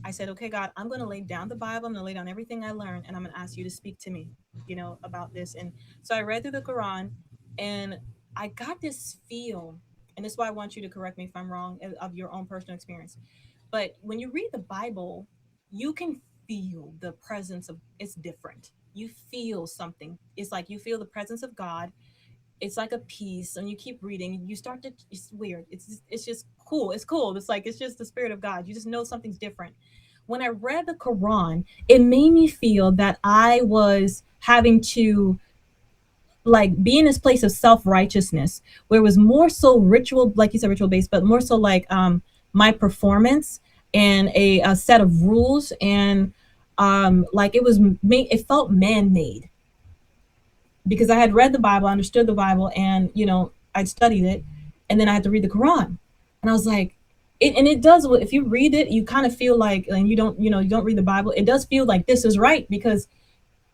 I said, okay, God, I'm going to lay down the Bible. I'm going to lay down everything I learned, and I'm going to ask you to speak to me, about this. And so I read through the Quran, and I got this feel, and this is why I want you to correct me if I'm wrong, of your own personal experience. But when you read the Bible, you can feel the presence of, it's different. You feel something. It's like you feel the presence of God. It's like a peace, and you keep reading, you start to, it's weird, it's just cool, it's just the Spirit of God. You just know something's different. When I read the Quran, it made me feel that I was having to like be in this place of self-righteousness, where it was more so ritual, like you said, ritual based, but more so like my performance and a set of rules, and like it was made, it felt man-made, because I had read the Bible, I understood the Bible, and I'd studied it, and then I had to read the Quran, and I was like, and it does. If you read it, you kind of feel like, and you don't read the Bible, it does feel like this is right, because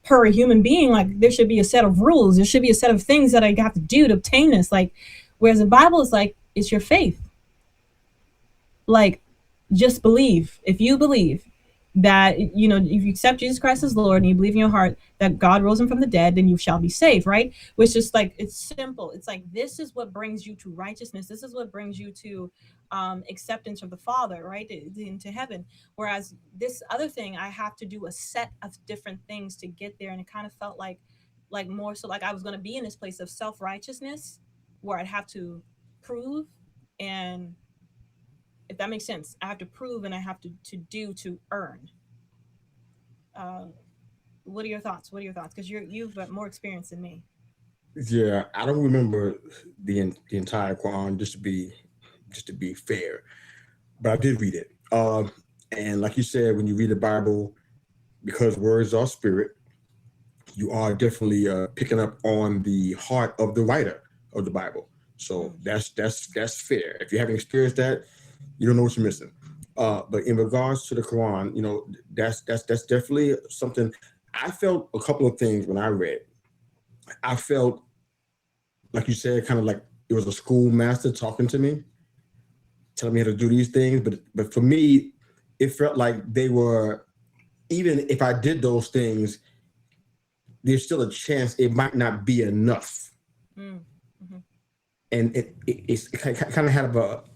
per a human being, like there should be a set of rules, there should be a set of things that I have to do to obtain this. Like, whereas the Bible is like, it's your faith. Like, just believe. If you believe that, if you accept Jesus Christ as Lord, and you believe in your heart that God rose him from the dead, then you shall be saved, right? Which is like, it's simple. It's like, this is what brings you to righteousness. This is what brings you to acceptance of the Father, right? Into heaven. Whereas this other thing, I have to do a set of different things to get there. And it kind of felt like more so like I was going to be in this place of self-righteousness, where I'd have to prove, and if that makes sense, I have to prove, and I have to do to earn. Uh, what are your thoughts? Because you've got more experience than me. Yeah, I don't remember the entire Quran, just to be fair, but I did read it. And like you said, when you read the Bible, because words are spirit, you are definitely picking up on the heart of the writer of the Bible. So that's fair. If you haven't experienced that, you don't know what you're missing. But in regards to the Quran, that's definitely something. I felt a couple of things when I read. I felt, like you said, kind of like it was a schoolmaster talking to me, telling me how to do these things. But for me, it felt like they were, even if I did those things, there's still a chance it might not be enough. Mm-hmm. And it kind of had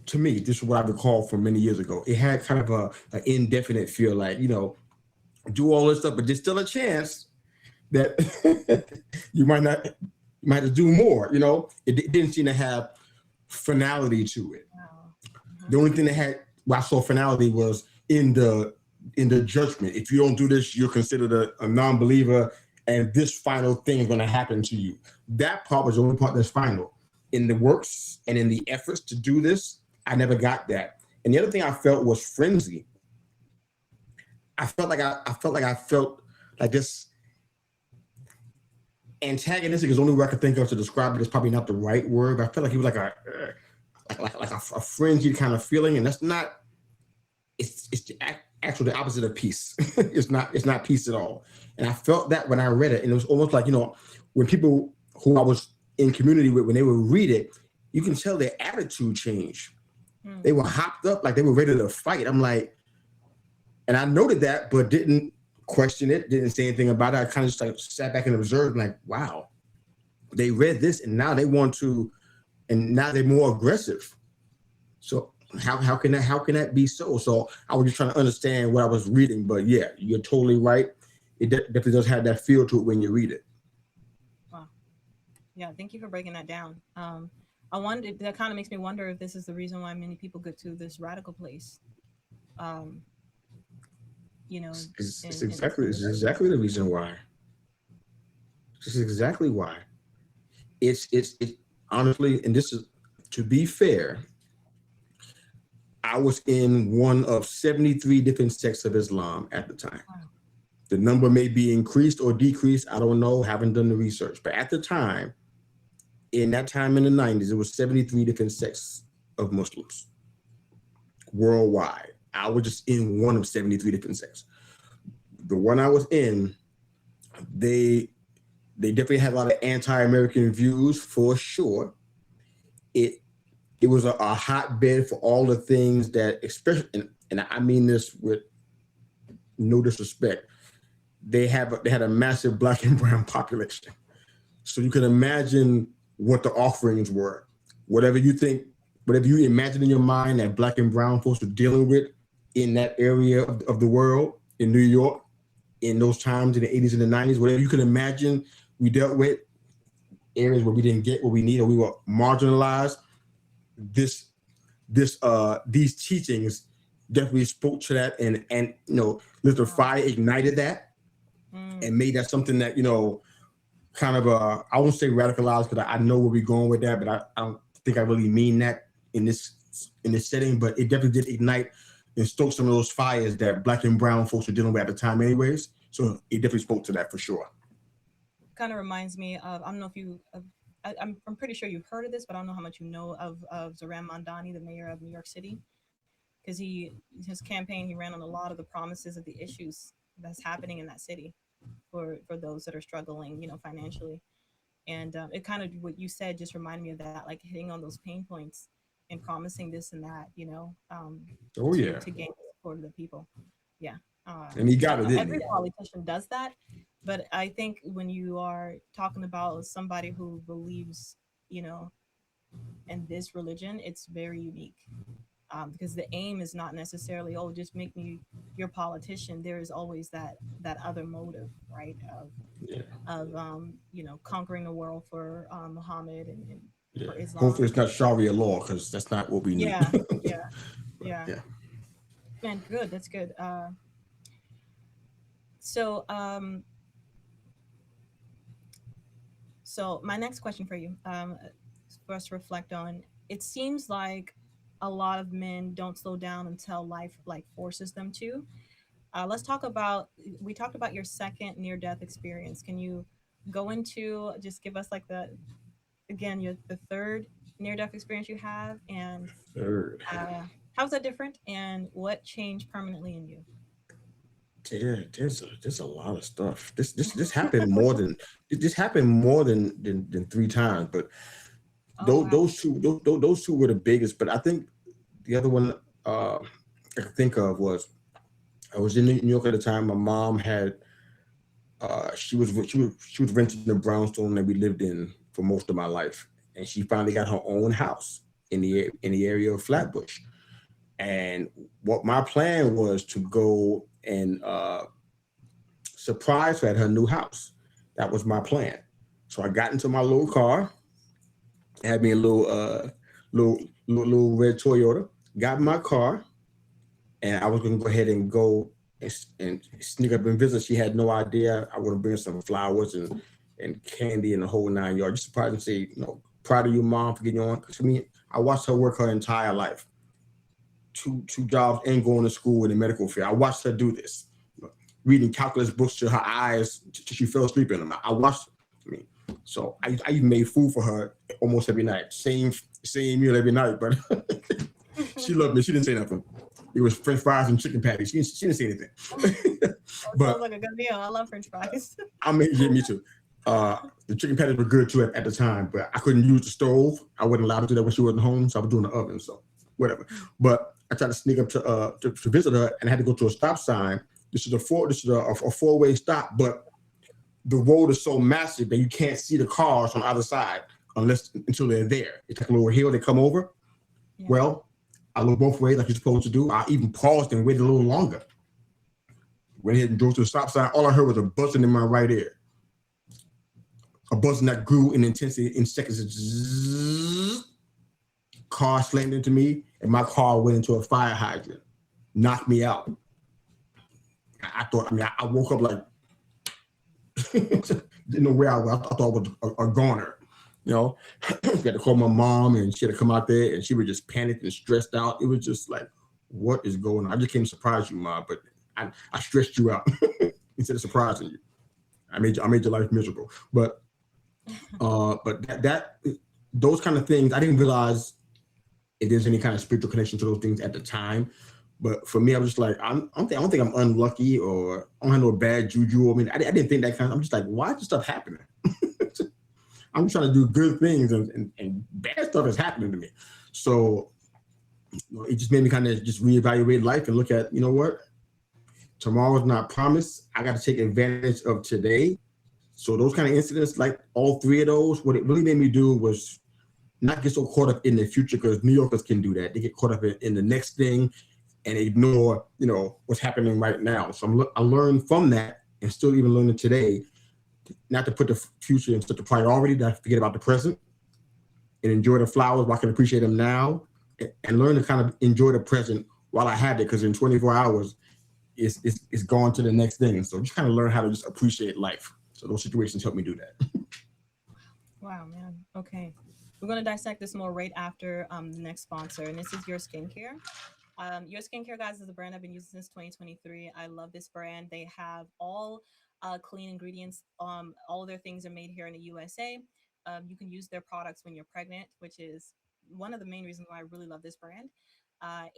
to me, this is what I recall from many years ago. It had kind of an indefinite feel, like, do all this stuff, but there's still a chance that you might have to do more. It didn't seem to have finality to it. Wow. The only thing that had, well, I saw finality was in the judgment. If you don't do this, you're considered a non-believer, and this final thing is going to happen to you. That part was the only part that's final. In the works and in the efforts to do this, I never got that. And the other thing I felt was frenzy. I felt like this antagonistic is the only word I could think of to describe it. It's probably not the right word, but I felt like he was like a frenzied kind of feeling, and that's not. It's actually the opposite of peace. It's not peace at all. And I felt that when I read it, and it was almost like, when people who I was in community with, when they would read it, you can tell their attitude changed. They were hopped up, like they were ready to fight. I'm like, and I noted that, but didn't question it, didn't say anything about it. I kind of just like sat back and observed, like, wow, they read this and now they want to, and now they're more aggressive. So how can that be so? So I was just trying to understand what I was reading, but yeah, you're totally right. It definitely does have that feel to it when you read it. Wow. Yeah, thank you for breaking that down. I wonder, that kind of makes me wonder if this is the reason why many people get to this radical place. It's exactly the reason why. This is exactly why. It's honestly, and this is, to be fair, I was in one of 73 different sects of Islam at the time. Wow. The number may be increased or decreased. I don't know. Haven't done the research. But at the time, in that time in the 90s, it was 73 different sects of Muslims worldwide. I was just in one of 73 different sects. The one I was in, they definitely had a lot of anti-American views for sure. It was a hotbed for all the things that, especially, and I mean this with no disrespect, they had a massive Black and brown population. So you can imagine what the offerings were. Whatever you imagine in your mind that Black and brown folks were dealing with in that area of the world, in New York, in those times in the 80s and the 90s, whatever you can imagine we dealt with, areas where we didn't get what we need or we were marginalized, these teachings definitely spoke to that and lit the fire, ignited that, and made that something that, kind of I won't say radicalized because I know where we're going with that, but I don't think I really mean that in this setting, but it definitely did ignite and stoke some of those fires that Black and brown folks were dealing with at the time anyways. So it definitely spoke to that for sure. Kind of reminds me of, I don't know if you, I'm pretty sure you've heard of this, but I don't know how much you know of Zohran Mamdani, the mayor of New York City, because his campaign, he ran on a lot of the promises of the issues that's happening in that city for those that are struggling, financially. And it kind of, what you said just reminded me of that, like hitting on those pain points and promising this and that, to gain the support of the people. Yeah. And he got it, didn't every politician does that. But I think when you are talking about somebody who believes, in this religion, it's very unique. Because the aim is not necessarily, just make me your politician. There is always that other motive, right? Of conquering the world for Muhammad and for Islam. Hopefully it's not Sharia law, because that's not what we need. Yeah. Man, good. That's good. So my next question for you, for us to reflect on, it seems like a lot of men don't slow down until life forces them to. Let's talk about, we talked about your second near-death experience. Can you go into, just give us the third near-death experience you have, and how's that different, and what changed permanently in you? Yeah, there's a lot of stuff. This happened more than three times, but those two were the biggest. But I think the other one I could think of was, I was in New York at the time. My mom had she was renting the brownstone that we lived in for most of my life, and she finally got her own house in the area of Flatbush. And what my plan was to go and surprise her at her new house. That was my plan. So I got into my little car, had me a little red Toyota, got in my car, and I was going to go ahead and go and sneak up and visit. She had no idea. I would bring some flowers and candy and the whole 9 yards. Just surprised and say, proud of you, Mom, for getting on. Because for me, I watched her work her entire life. Two jobs and going to school in the medical field. I watched her do this, reading calculus books to her eyes till she fell asleep in them. I watched. So I even made food for her almost every night. Same meal every night, but she loved me. She didn't say nothing. It was French fries and chicken patties. She didn't say anything. But sounds like a good meal. I love French fries. Me too. The chicken patties were good too at the time, but I couldn't use the stove. I wasn't allowed to do that when she wasn't home, so I was doing the oven. So whatever. But I tried to sneak up to visit her, and I had to go to a stop sign. This is a four-way stop, but the road is so massive that you can't see the cars on either side until they're there. It's like a little hill they come over. Yeah. Well, I look both ways like you're supposed to do. I even paused and waited a little longer. Went ahead and drove to the stop sign. All I heard was a buzzing in my right ear. A buzzing that grew in intensity in seconds. Zzz. Car slammed into me, and my car went into a fire hydrant, knocked me out. I woke up like, didn't know where I was. I thought I was a goner, I had to call my mom, and she had to come out there, and she was just panicked and stressed out. It was just like, what is going on? I just came to surprise you, Mom, but I stressed you out. instead of surprising you. I made your life miserable. But that those kind of things, I didn't realize if there's any kind of spiritual connection to those things at the time. But for me, I was just like, I don't think I'm unlucky or I don't have no bad juju. I mean, I didn't think that kind of, I'm just like, why is this stuff happening? I'm trying to do good things and bad stuff is happening to me. So it just made me kind of just reevaluate life and look at, you know what? Tomorrow's not promised. I got to take advantage of today. So those kind of incidents, like all three of those, what it really made me do was not get so caught up in the future, because New Yorkers can do that. They get caught up in the next thing and ignore, what's happening right now. So I learned from that, and still even learning today, not to put the future in such a priority, not to forget about the present and enjoy the flowers while I can appreciate them now, and learn to kind of enjoy the present while I have it, because in 24 hours, it's gone to the next thing. So just kind of learn how to just appreciate life. So those situations help me do that. Wow, man. Okay. We're going to dissect this more right after the next sponsor. And this is Your Skincare. Your Skincare, guys, is a brand I've been using since 2023. I love this brand. They have all clean ingredients. All of their things are made here in the USA. You can use their products when you're pregnant, which is one of the main reasons why I really love this brand.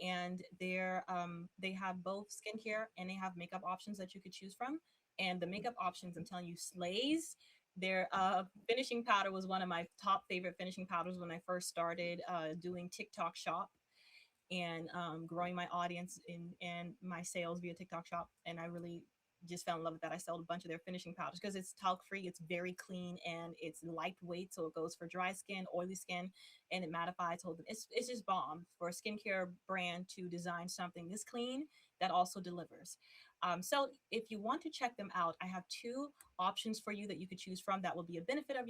And they have both skincare and they have makeup options that you could choose from. And the makeup options, I'm telling you, slays. Their finishing powder was one of my top favorite finishing powders when I first started doing TikTok shop and growing my audience and my sales via TikTok shop. And I really just fell in love with that. I sold a bunch of their finishing powders because it's talc free, it's very clean, and it's lightweight. So it goes for dry skin, oily skin, and it mattifies. It's just bomb for a skincare brand to design something this clean that also delivers. So if you want to check them out, I have two options for you that you could choose from that will be a benefit of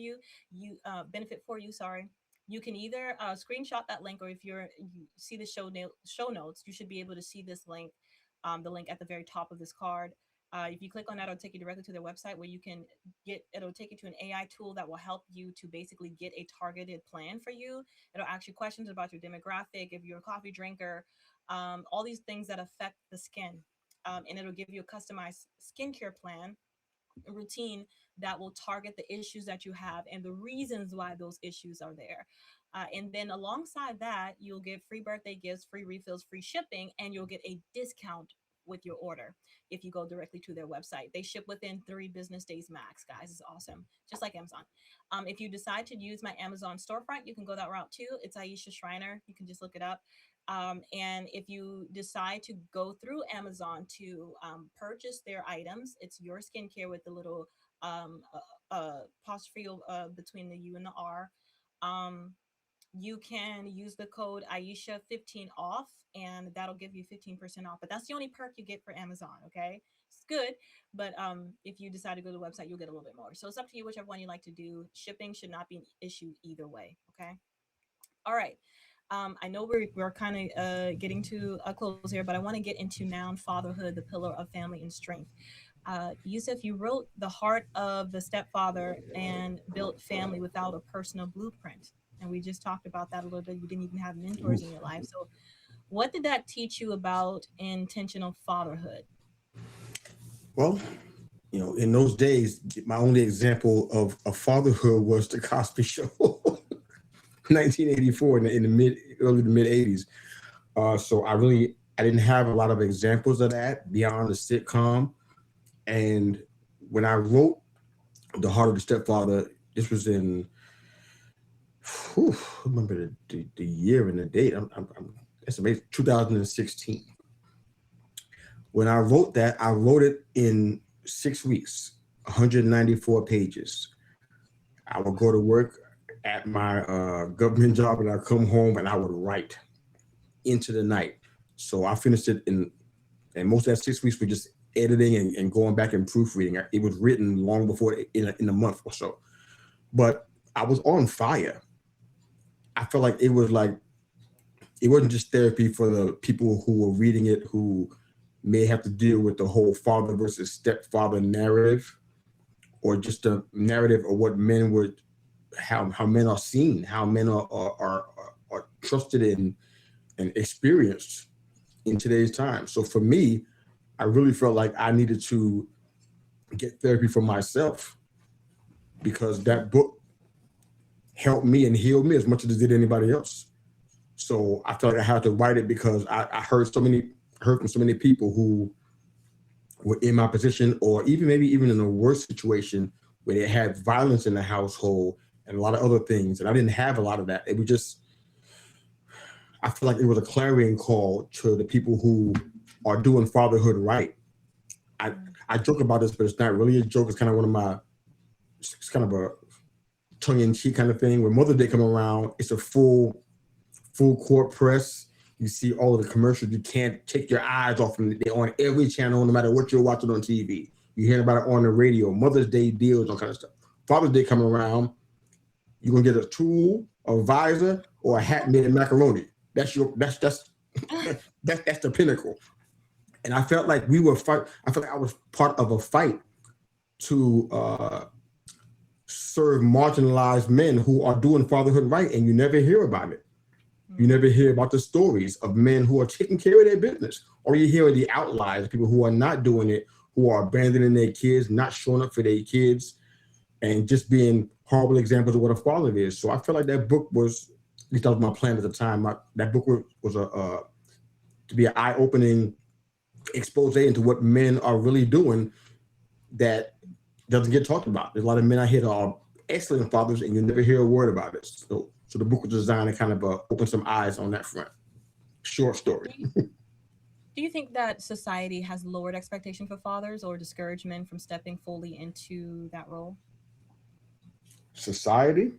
benefit for you. Sorry. You can either screenshot that link, or if you see the show notes, you should be able to see this link, the link at the very top of this card. If you click on that, it'll take you directly to their website where it'll take you to an AI tool that will help you to basically get a targeted plan for you. It'll ask you questions about your demographic, if you're a coffee drinker, all these things that affect the skin. And it'll give you a customized skincare plan routine that will target the issues that you have and the reasons why those issues are there. And then alongside that, you'll get free birthday gifts, free refills, free shipping, and you'll get a discount with your order if you go directly to their website. They ship within 3 business days max, guys. It's awesome. Just like Amazon. If you decide to use my Amazon storefront, you can go that route too. It's Iesha Schreiner. You can just look it up. And if you decide to go through Amazon to purchase their items, it's Your Skincare with the little apostrophe between the U and the R. You can use the code Iesha15 off, and that'll give you 15% off. But that's the only perk you get for Amazon. Okay, it's good, but if you decide to go to the website, you'll get a little bit more. So it's up to you, whichever one you like to do. Shipping should not be an issue either way. Okay. All right. I know we're kind of getting to a close here, but I want to get into Noun Fatherhood, the pillar of family and strength. Yusuf, you wrote the heart of the stepfather and built family without a personal blueprint. And we just talked about that a little bit. You didn't even have mentors in your life. So, what did that teach you about intentional fatherhood? Well, in those days, my only example of a fatherhood was the Cosby Show, 1984, in the early to mid 80s. So I didn't have a lot of examples of that beyond the sitcom. And when I wrote The Heart of the Stepfather, this was in, I remember the year and the date. It's amazing, 2016. When I wrote that, I wrote it in 6 weeks, 194 pages. I would go to work at my government job, and I'd come home and I would write into the night. So I finished it and most of that 6 weeks were just editing and going back and proofreading. It was written long before in a month or so. But I was on fire. I felt like it wasn't just therapy for the people who were reading it who may have to deal with the whole father versus stepfather narrative, or just a narrative of what men would, how men are seen, how men are trusted in and experienced in today's time. So for me, I really felt like I needed to get therapy for myself because that book helped me and healed me as much as it did anybody else. So I felt like I had to write it because I heard from so many people who were in my position, or even maybe even in a worse situation where they had violence in the household and a lot of other things. And I didn't have a lot of that. It was just, I feel like it was a clarion call to the people who are doing fatherhood right. I, I joke about this, but it's not really a joke. It's kind of one of my, it's kind of a tongue-in-cheek kind of thing. When Mother's Day come around, it's a full court press. You see all of the commercials. You can't take your eyes off them. They're on every channel, no matter what you're watching on TV. You hear about it on the radio. Mother's Day deals, all kind of stuff. Father's Day coming around, you're gonna get a tool, a visor, or a hat made of macaroni. That's that's the pinnacle. And I felt like we were fight. I felt like I was part of a fight to serve marginalized men who are doing fatherhood right, and you never hear about it. You never hear about the stories of men who are taking care of their business, or you hear the outliers, people who are not doing it, who are abandoning their kids, not showing up for their kids, and just being horrible examples of what a father is. So I feel like that book was, at least that was my plan at the time. That book was a to be an eye-opening expose into what men are really doing that doesn't get talked about. There's a lot of men out here that are excellent fathers, and you never hear a word about it. So the book was designed to kind of open some eyes on that front. Short story. Do you think that society has lowered expectation for fathers or discouraged men from stepping fully into that role? Society?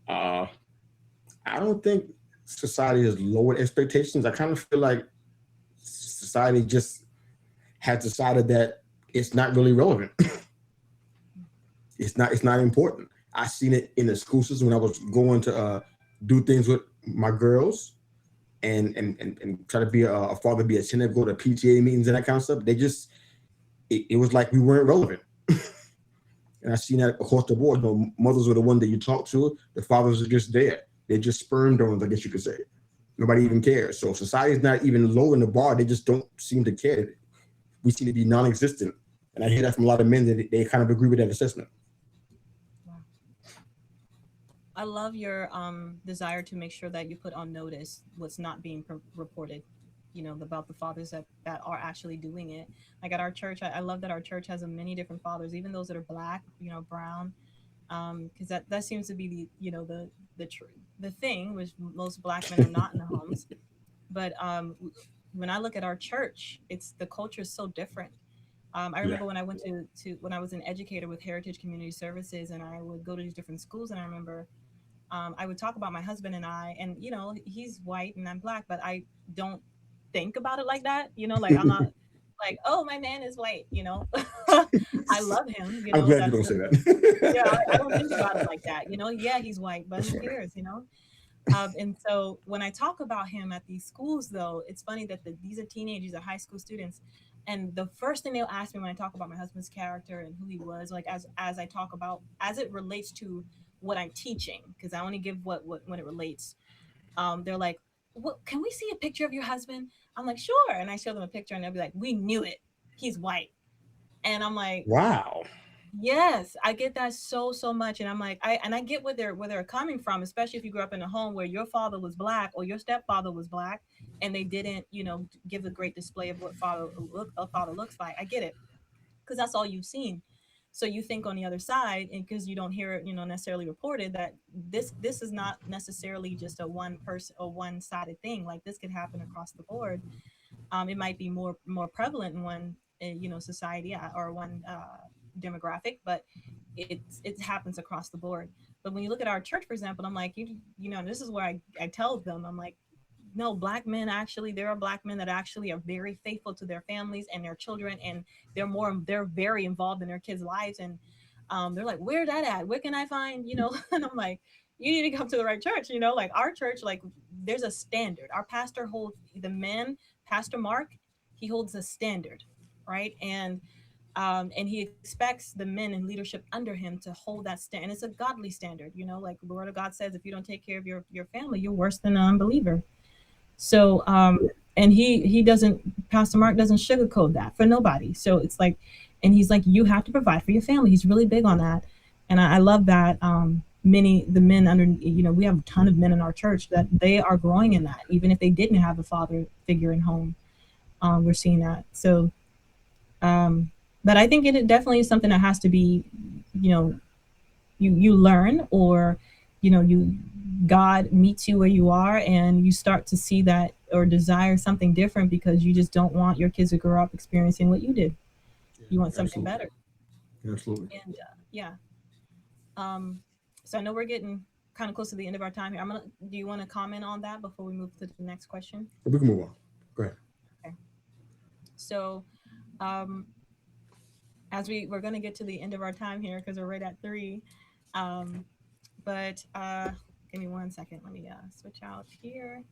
uh, I don't think society has lowered expectations. I kind of feel like society just has decided that it's not really relevant. It's not important. I seen it in the school system when I was going to do things with my girls and try to be a father, be attentive, go to PTA meetings and that kind of stuff. They just it was like we weren't relevant. And I seen that across the board. You know, mothers were the one that you talk to. The fathers are just there. They're just sperm donors, I guess you could say. Nobody even cares. So society's not even lowering the bar. They just don't seem to care. We seem to be non-existent. And I hear that from a lot of men that they kind of agree with that assessment. I love your desire to make sure that you put on notice what's not being reported, about the fathers that are actually doing it. Like at our church, I love that our church has a many different fathers, even those that are black, brown, because that seems to be the thing, which most black men are not in the homes. But when I look at our church, it's the culture is so different. I Yeah. remember when I went to when I was an educator with Heritage Community Services, and I would go to these different schools, and I remember I would talk about my husband and I, and he's white and I'm black, but I don't think about it like that. Like I'm not like, oh, my man is white. I love him. I'm glad you That's don't say yeah. I don't think about it that. like that. Yeah, he's white, but That's who funny. cares? And so when I talk about him at these schools, though, it's funny that these are teenagers, are high school students, and the first thing they'll ask me when I talk about my husband's character and who he was, like as I talk about as it relates to what I'm teaching, because I only give what when it relates. They're like, "What? Can we see a picture of your husband?" I'm like, "Sure," and I show them a picture, and they'll be like, "We knew it. He's white," and I'm like, Wow. yes, I get that so much, and I'm like, I get where they're coming from, especially if you grew up in a home where your father was black or your stepfather was black, and they didn't, give a great display of what a father looks like. I get it because that's all you've seen. So you think on the other side, and because you don't hear it, necessarily reported that this is not necessarily just a one person or one sided thing. Like this could happen across the board. It might be more prevalent in one society or one demographic, but it happens across the board. But when you look at our church, for example, I'm like, this is where I tell them, I'm like, no, black men actually, there are black men that actually are very faithful to their families and their children, and they're very involved in their kids' lives, and they're like, where that at? Where can I find, and I'm like, you need to come to the right church, like our church, like there's a standard. Our pastor holds the men, Pastor Mark, he holds a standard, right? And he expects the men in leadership under him to hold that stand. And it's a godly standard, like the word of God says, if you don't take care of your family, you're worse than an unbeliever. So And he doesn't, Pastor Mark doesn't sugarcoat that for nobody. So it's like, and he's like, you have to provide for your family. He's really big on that. And I love that. The men under, we have a ton of men in our church that they are growing in that, even if they didn't have a father figure in home. We're seeing that. So, but I think it definitely is something that has to be, you know, you learn, or you, God meets you where you are, and you start to see that or desire something different, because you just don't want your kids to grow up experiencing what you did. You want something Absolutely. better. Absolutely. And yeah. um so I know we're getting kind of close to the end of our time here. Do you want to comment on that before we move to the next question? We can move on. Go ahead. Okay. So um we're going to get to the end of our time here, because we're right at 3. um but give me 1 second. Let me switch out here.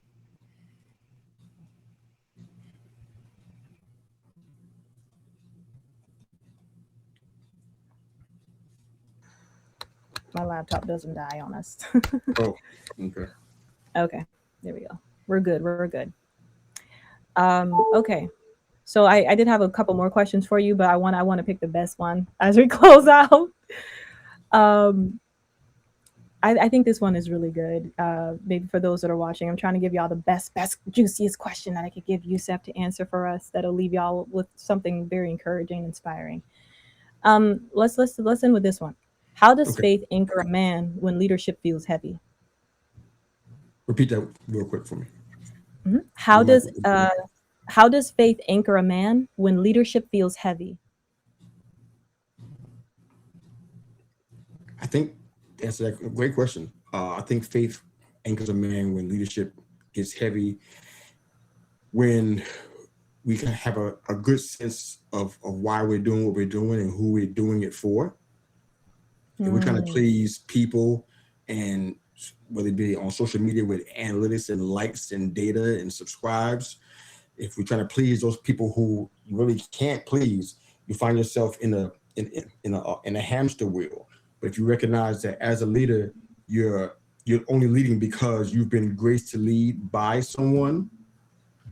My laptop doesn't die on us. Oh, okay. Okay, there we go. We're good. We're good. Okay. So I did have a couple more questions for you, but I want to pick the best one as we close out. Um, I think this one is really good. Maybe for those that are watching, I'm trying to give y'all the best, juiciest question that I could give Yusef to answer for us. That'll leave y'all with something very encouraging, inspiring. Let's end with this one. How does Okay. faith anchor a man when leadership feels heavy? Repeat that real quick for me. Mhm. The mic- How does faith anchor a man when leadership feels heavy? I think that's a great question. I think faith anchors a man when leadership gets heavy, when we can have a good sense of why we're doing what we're doing and who we're doing it for. If we're trying to Mm, please people, and whether it be on social media with analytics and likes and data and subscribes, if we're trying to please those people who you really can't please, you find yourself in a hamster wheel. But if you recognize that as a leader, you're only leading because you've been graced to lead by someone,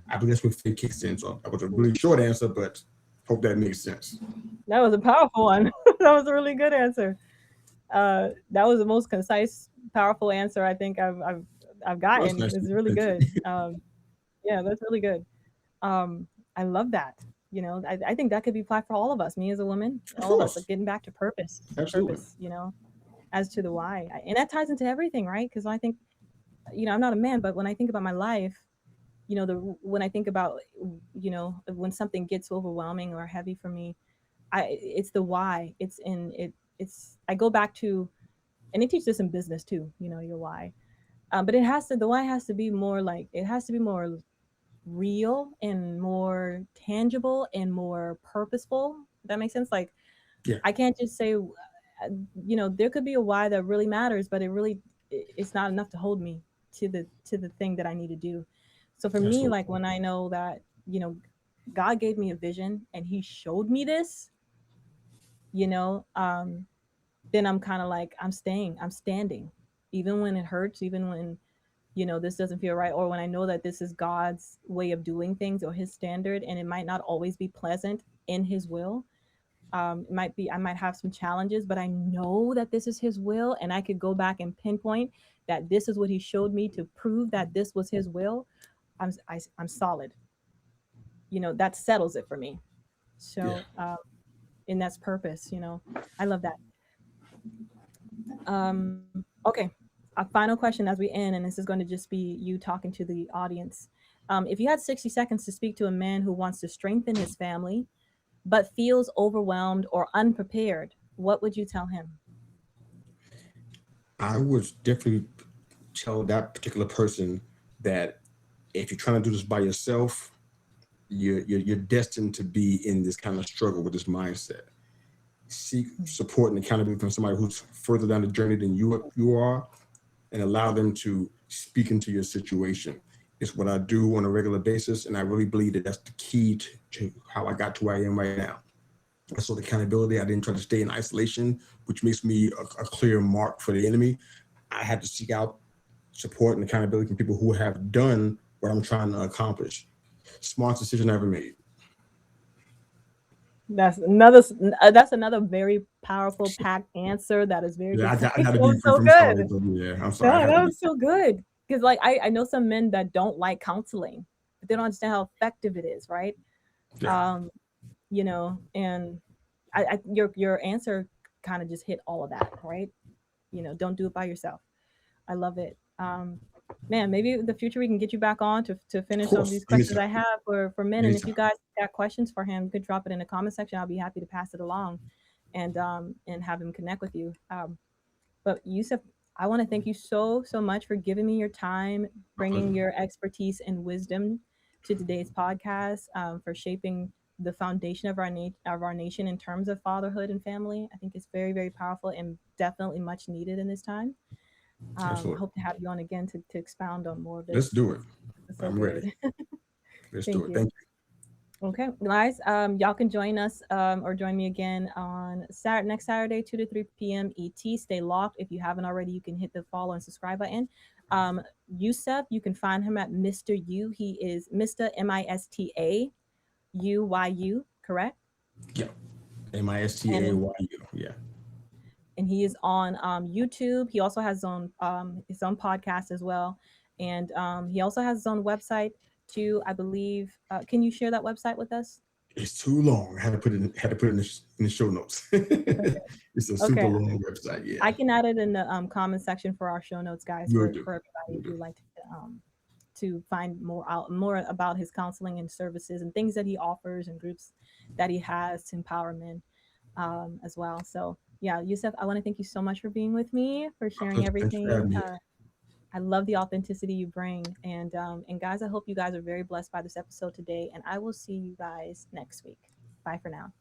I believe that's what faith kicks in. So that was a really short answer, but hope that makes sense. that was a powerful one. That was a really good answer. That was the most concise, powerful answer I think I've Well, that's gotten. nice. It's really Thank you. good. Yeah, that's really good. Um, I love that. I think that could be applied for all of us, me as a woman, Of all of us, like course. getting back to purpose, Absolutely. as to the why. And that ties into everything, right? Because I think, I'm not a man, but when I think about my life, when I think about, when something gets overwhelming or heavy for me, it's the why. I go back to, and they teach this in business too, your why. But the why has to be more like, it has to be more real and more tangible and more purposeful. That makes sense. Like, Yeah, I can't just say, there could be a why that really matters, but it's not enough to hold me to the thing that I need to do. So for me, absolutely. like when I know that, God gave me a vision and he showed me this, you know, um, then I'm kind of like, I'm standing, even when it hurts, even when, this doesn't feel right, or when I know that this is God's way of doing things or his standard, and it might not always be pleasant in his will. I might have some challenges, but I know that this is his will, and I could go back and pinpoint that this is what he showed me to prove that this was his will. I'm solid. That settles it for me. Yeah. So, and that's purpose. I love that. Okay, a final question as we end, and this is going to just be you talking to the audience. If you had 60 seconds to speak to a man who wants to strengthen his family but feels overwhelmed or unprepared, what would you tell him? I would definitely tell that particular person that if you're trying to do this by yourself, you're destined to be in this kind of struggle with this mindset. Seek support and accountability from somebody who's further down the journey than you are, and allow them to speak into your situation. It's what I do on a regular basis, and I really believe that that's the key to how I got to where I am right now. So the accountability, I didn't try to stay in isolation, which makes me a clear mark for the enemy. I had to seek out support and accountability from people who have done what I'm trying to accomplish. Smartest decision I ever made. That's another very powerful packed answer. That is very Yeah, good. I got to That be was brief. so I'm sorry, good. but yeah, I'm sorry. I No, got to that be. was so good. Because like I know some men that don't like counseling, but they don't understand how effective it is, right? Yeah, Um, and your answer kind of just hit all of that, right? Don't do it by yourself. I love it. Man, maybe in the future we can get you back on to of finish some of course. these questions Anytime. I have for men. And if you Anytime. guys got questions for him, you could drop it in the comment section. I'll be happy to pass it along and have him connect with you. But Yusuf, I want to thank you so much for giving me your time, My bringing pleasure. your expertise and wisdom to today's podcast, for shaping the foundation of our nation in terms of fatherhood and family. I think it's very very powerful and definitely much needed in this time. I Absolutely. hope to have you on again to expound on more of Let's this. do it. It's so I'm ready. good. Let's do Thank it. you. Thank Okay, guys, y'all can join us or join me again on next Saturday, 2 to 3 p.m. ET. Stay locked. If you haven't already, you can hit the follow and subscribe button. Yusuf, you can find him at Mr. Yu. He is Mr. MistaYu, correct? you. Yeah. MISTAYU. Yeah. And he is on YouTube. He also has his own podcast as well, and he also has his own website too. I believe. Can you share that website with us? It's too long. I had to put it in the show notes. It's a super Okay, long website. Yeah. I can add it in the comment section for our show notes, guys, Will for do. everybody Will if do. you'd like to find more about his counseling and services and things that he offers and groups that he has to empower men as well. So yeah, Yusuf, I want to thank you so much for being with me, for My sharing pleasure. Thanks for everything. having me. I love the authenticity you bring, and guys, I hope you guys are very blessed by this episode today, and I will see you guys next week. Bye for now.